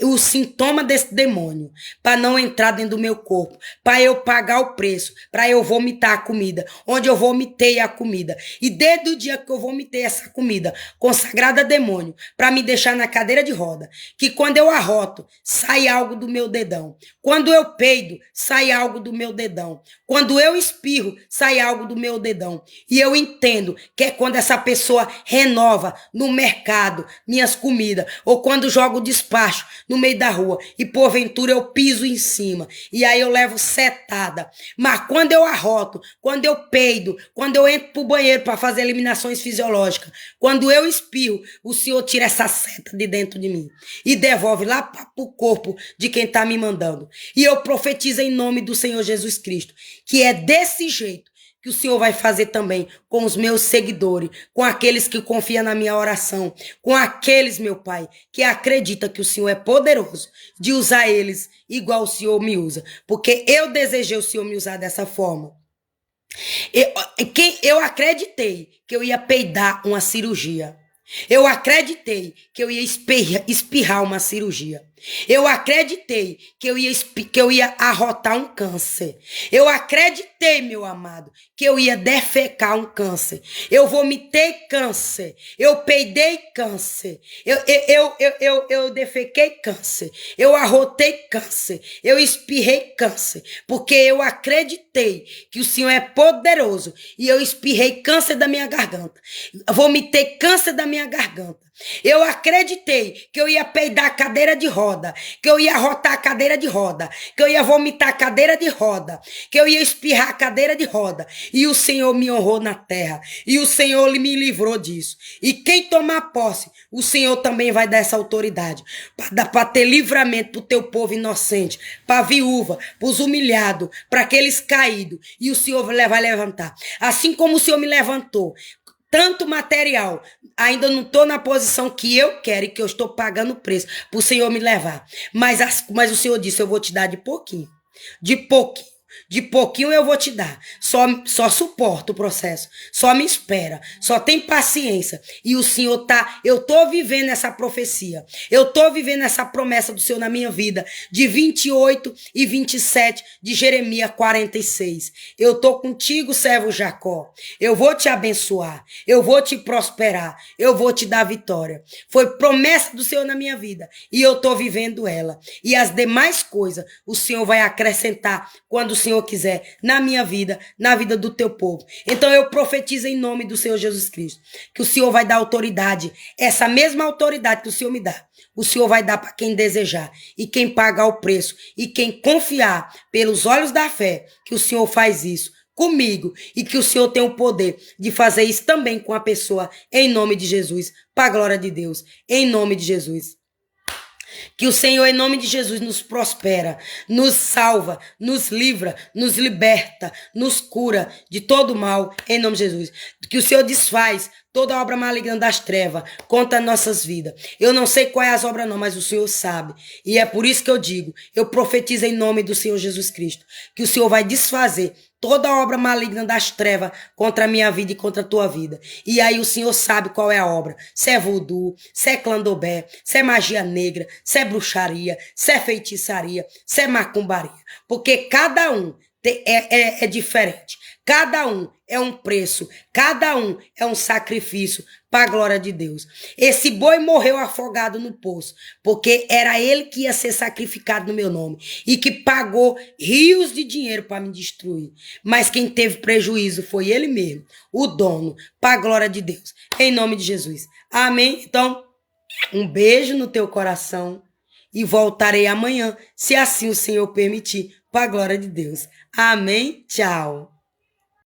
o sintoma desse demônio, para não entrar dentro do meu corpo, para eu pagar o preço, para eu vomitar a comida, onde eu vomitei a comida. E desde o dia que eu vomitei essa comida, consagrada a demônio, para me deixar na cadeira de roda, que quando eu arroto, sai algo do meu dedão. Quando eu peido, sai algo do meu dedão. Quando eu espirro, sai algo do meu dedão. E eu entendo que é quando essa pessoa renova no mercado minhas comidas, ou quando joga o despacho no meio da rua e porventura eu piso em cima e aí eu levo setada. Mas quando eu arroto, quando eu peido, quando eu entro pro banheiro para fazer eliminações fisiológicas, quando eu espirro, o Senhor tira essa seta de dentro de mim e devolve lá pro corpo de quem tá me mandando. E eu profetizo em nome do Senhor Jesus Cristo, que é desse jeito que o Senhor vai fazer também com os meus seguidores, com aqueles que confiam na minha oração, com aqueles, meu Pai, que acreditam que o Senhor é poderoso de usar eles igual o Senhor me usa. Porque eu desejei o Senhor me usar dessa forma. Eu acreditei que eu ia peidar uma cirurgia. Eu acreditei que eu ia espirrar uma cirurgia. Eu acreditei que eu ia arrotar um câncer. Eu acreditei, meu amado, que eu ia defecar um câncer. Eu vomitei câncer. Eu peidei câncer. Eu defequei câncer. Eu arrotei câncer. Eu espirrei câncer. Porque eu acreditei que o Senhor é poderoso. E eu espirrei câncer da minha garganta. Vomitei câncer da minha garganta. Eu acreditei que eu ia peidar a cadeira de roda, que eu ia arrotar a cadeira de roda, que eu ia vomitar a cadeira de roda, que eu ia espirrar a cadeira de roda. E o Senhor me honrou na terra. E o Senhor me livrou disso. E quem tomar posse, o Senhor também vai dar essa autoridade para ter livramento para o teu povo inocente, para a viúva, para os humilhados, para aqueles caídos. E o Senhor vai levantar. Assim como o Senhor me levantou, tanto material, ainda não estou na posição que eu quero e que eu estou pagando o preço para o Senhor me levar. Mas o Senhor disse, eu vou te dar de pouquinho. De pouquinho. De pouquinho eu vou te dar. Só suporta o processo. Só me espera. Só tem paciência. E o Senhor tá... Eu tô vivendo essa profecia. Eu tô vivendo essa promessa do Senhor na minha vida. De 28 e 27 de Jeremias 46. Eu tô contigo, servo Jacó. Eu vou te abençoar. Eu vou te prosperar. Eu vou te dar vitória. Foi promessa do Senhor na minha vida. E eu tô vivendo ela. E as demais coisas o Senhor vai acrescentar quando o Senhor quiser, na minha vida, na vida do teu povo. Então eu profetizo em nome do Senhor Jesus Cristo, que o Senhor vai dar autoridade, essa mesma autoridade que o Senhor me dá, o Senhor vai dar para quem desejar, e quem pagar o preço, e quem confiar pelos olhos da fé, que o Senhor faz isso comigo, e que o Senhor tem o poder de fazer isso também com a pessoa, em nome de Jesus, para a glória de Deus, em nome de Jesus. Que o Senhor, em nome de Jesus, nos prospera, nos salva, nos livra, nos liberta, nos cura de todo mal, em nome de Jesus. Que o Senhor desfaz toda obra maligna das trevas contra nossas vidas. Eu não sei qual é as obras não, mas o Senhor sabe. E é por isso que eu digo, eu profetizo em nome do Senhor Jesus Cristo, que o Senhor vai desfazer toda obra maligna das trevas contra a minha vida e contra a tua vida. E aí o Senhor sabe qual é a obra. Se é voodoo, se é clandobé, se é magia negra, se é bruxaria, se é feitiçaria, se é macumbaria. Porque cada um é diferente. Cada um é um preço, cada um é um sacrifício para a glória de Deus. Esse boi morreu afogado no poço, porque era ele que ia ser sacrificado no meu nome e que pagou rios de dinheiro para me destruir. Mas quem teve prejuízo foi ele mesmo, o dono, para a glória de Deus. Em nome de Jesus. Amém? Então, um beijo no teu coração e voltarei amanhã, se assim o Senhor permitir, para a glória de Deus. Amém? Tchau.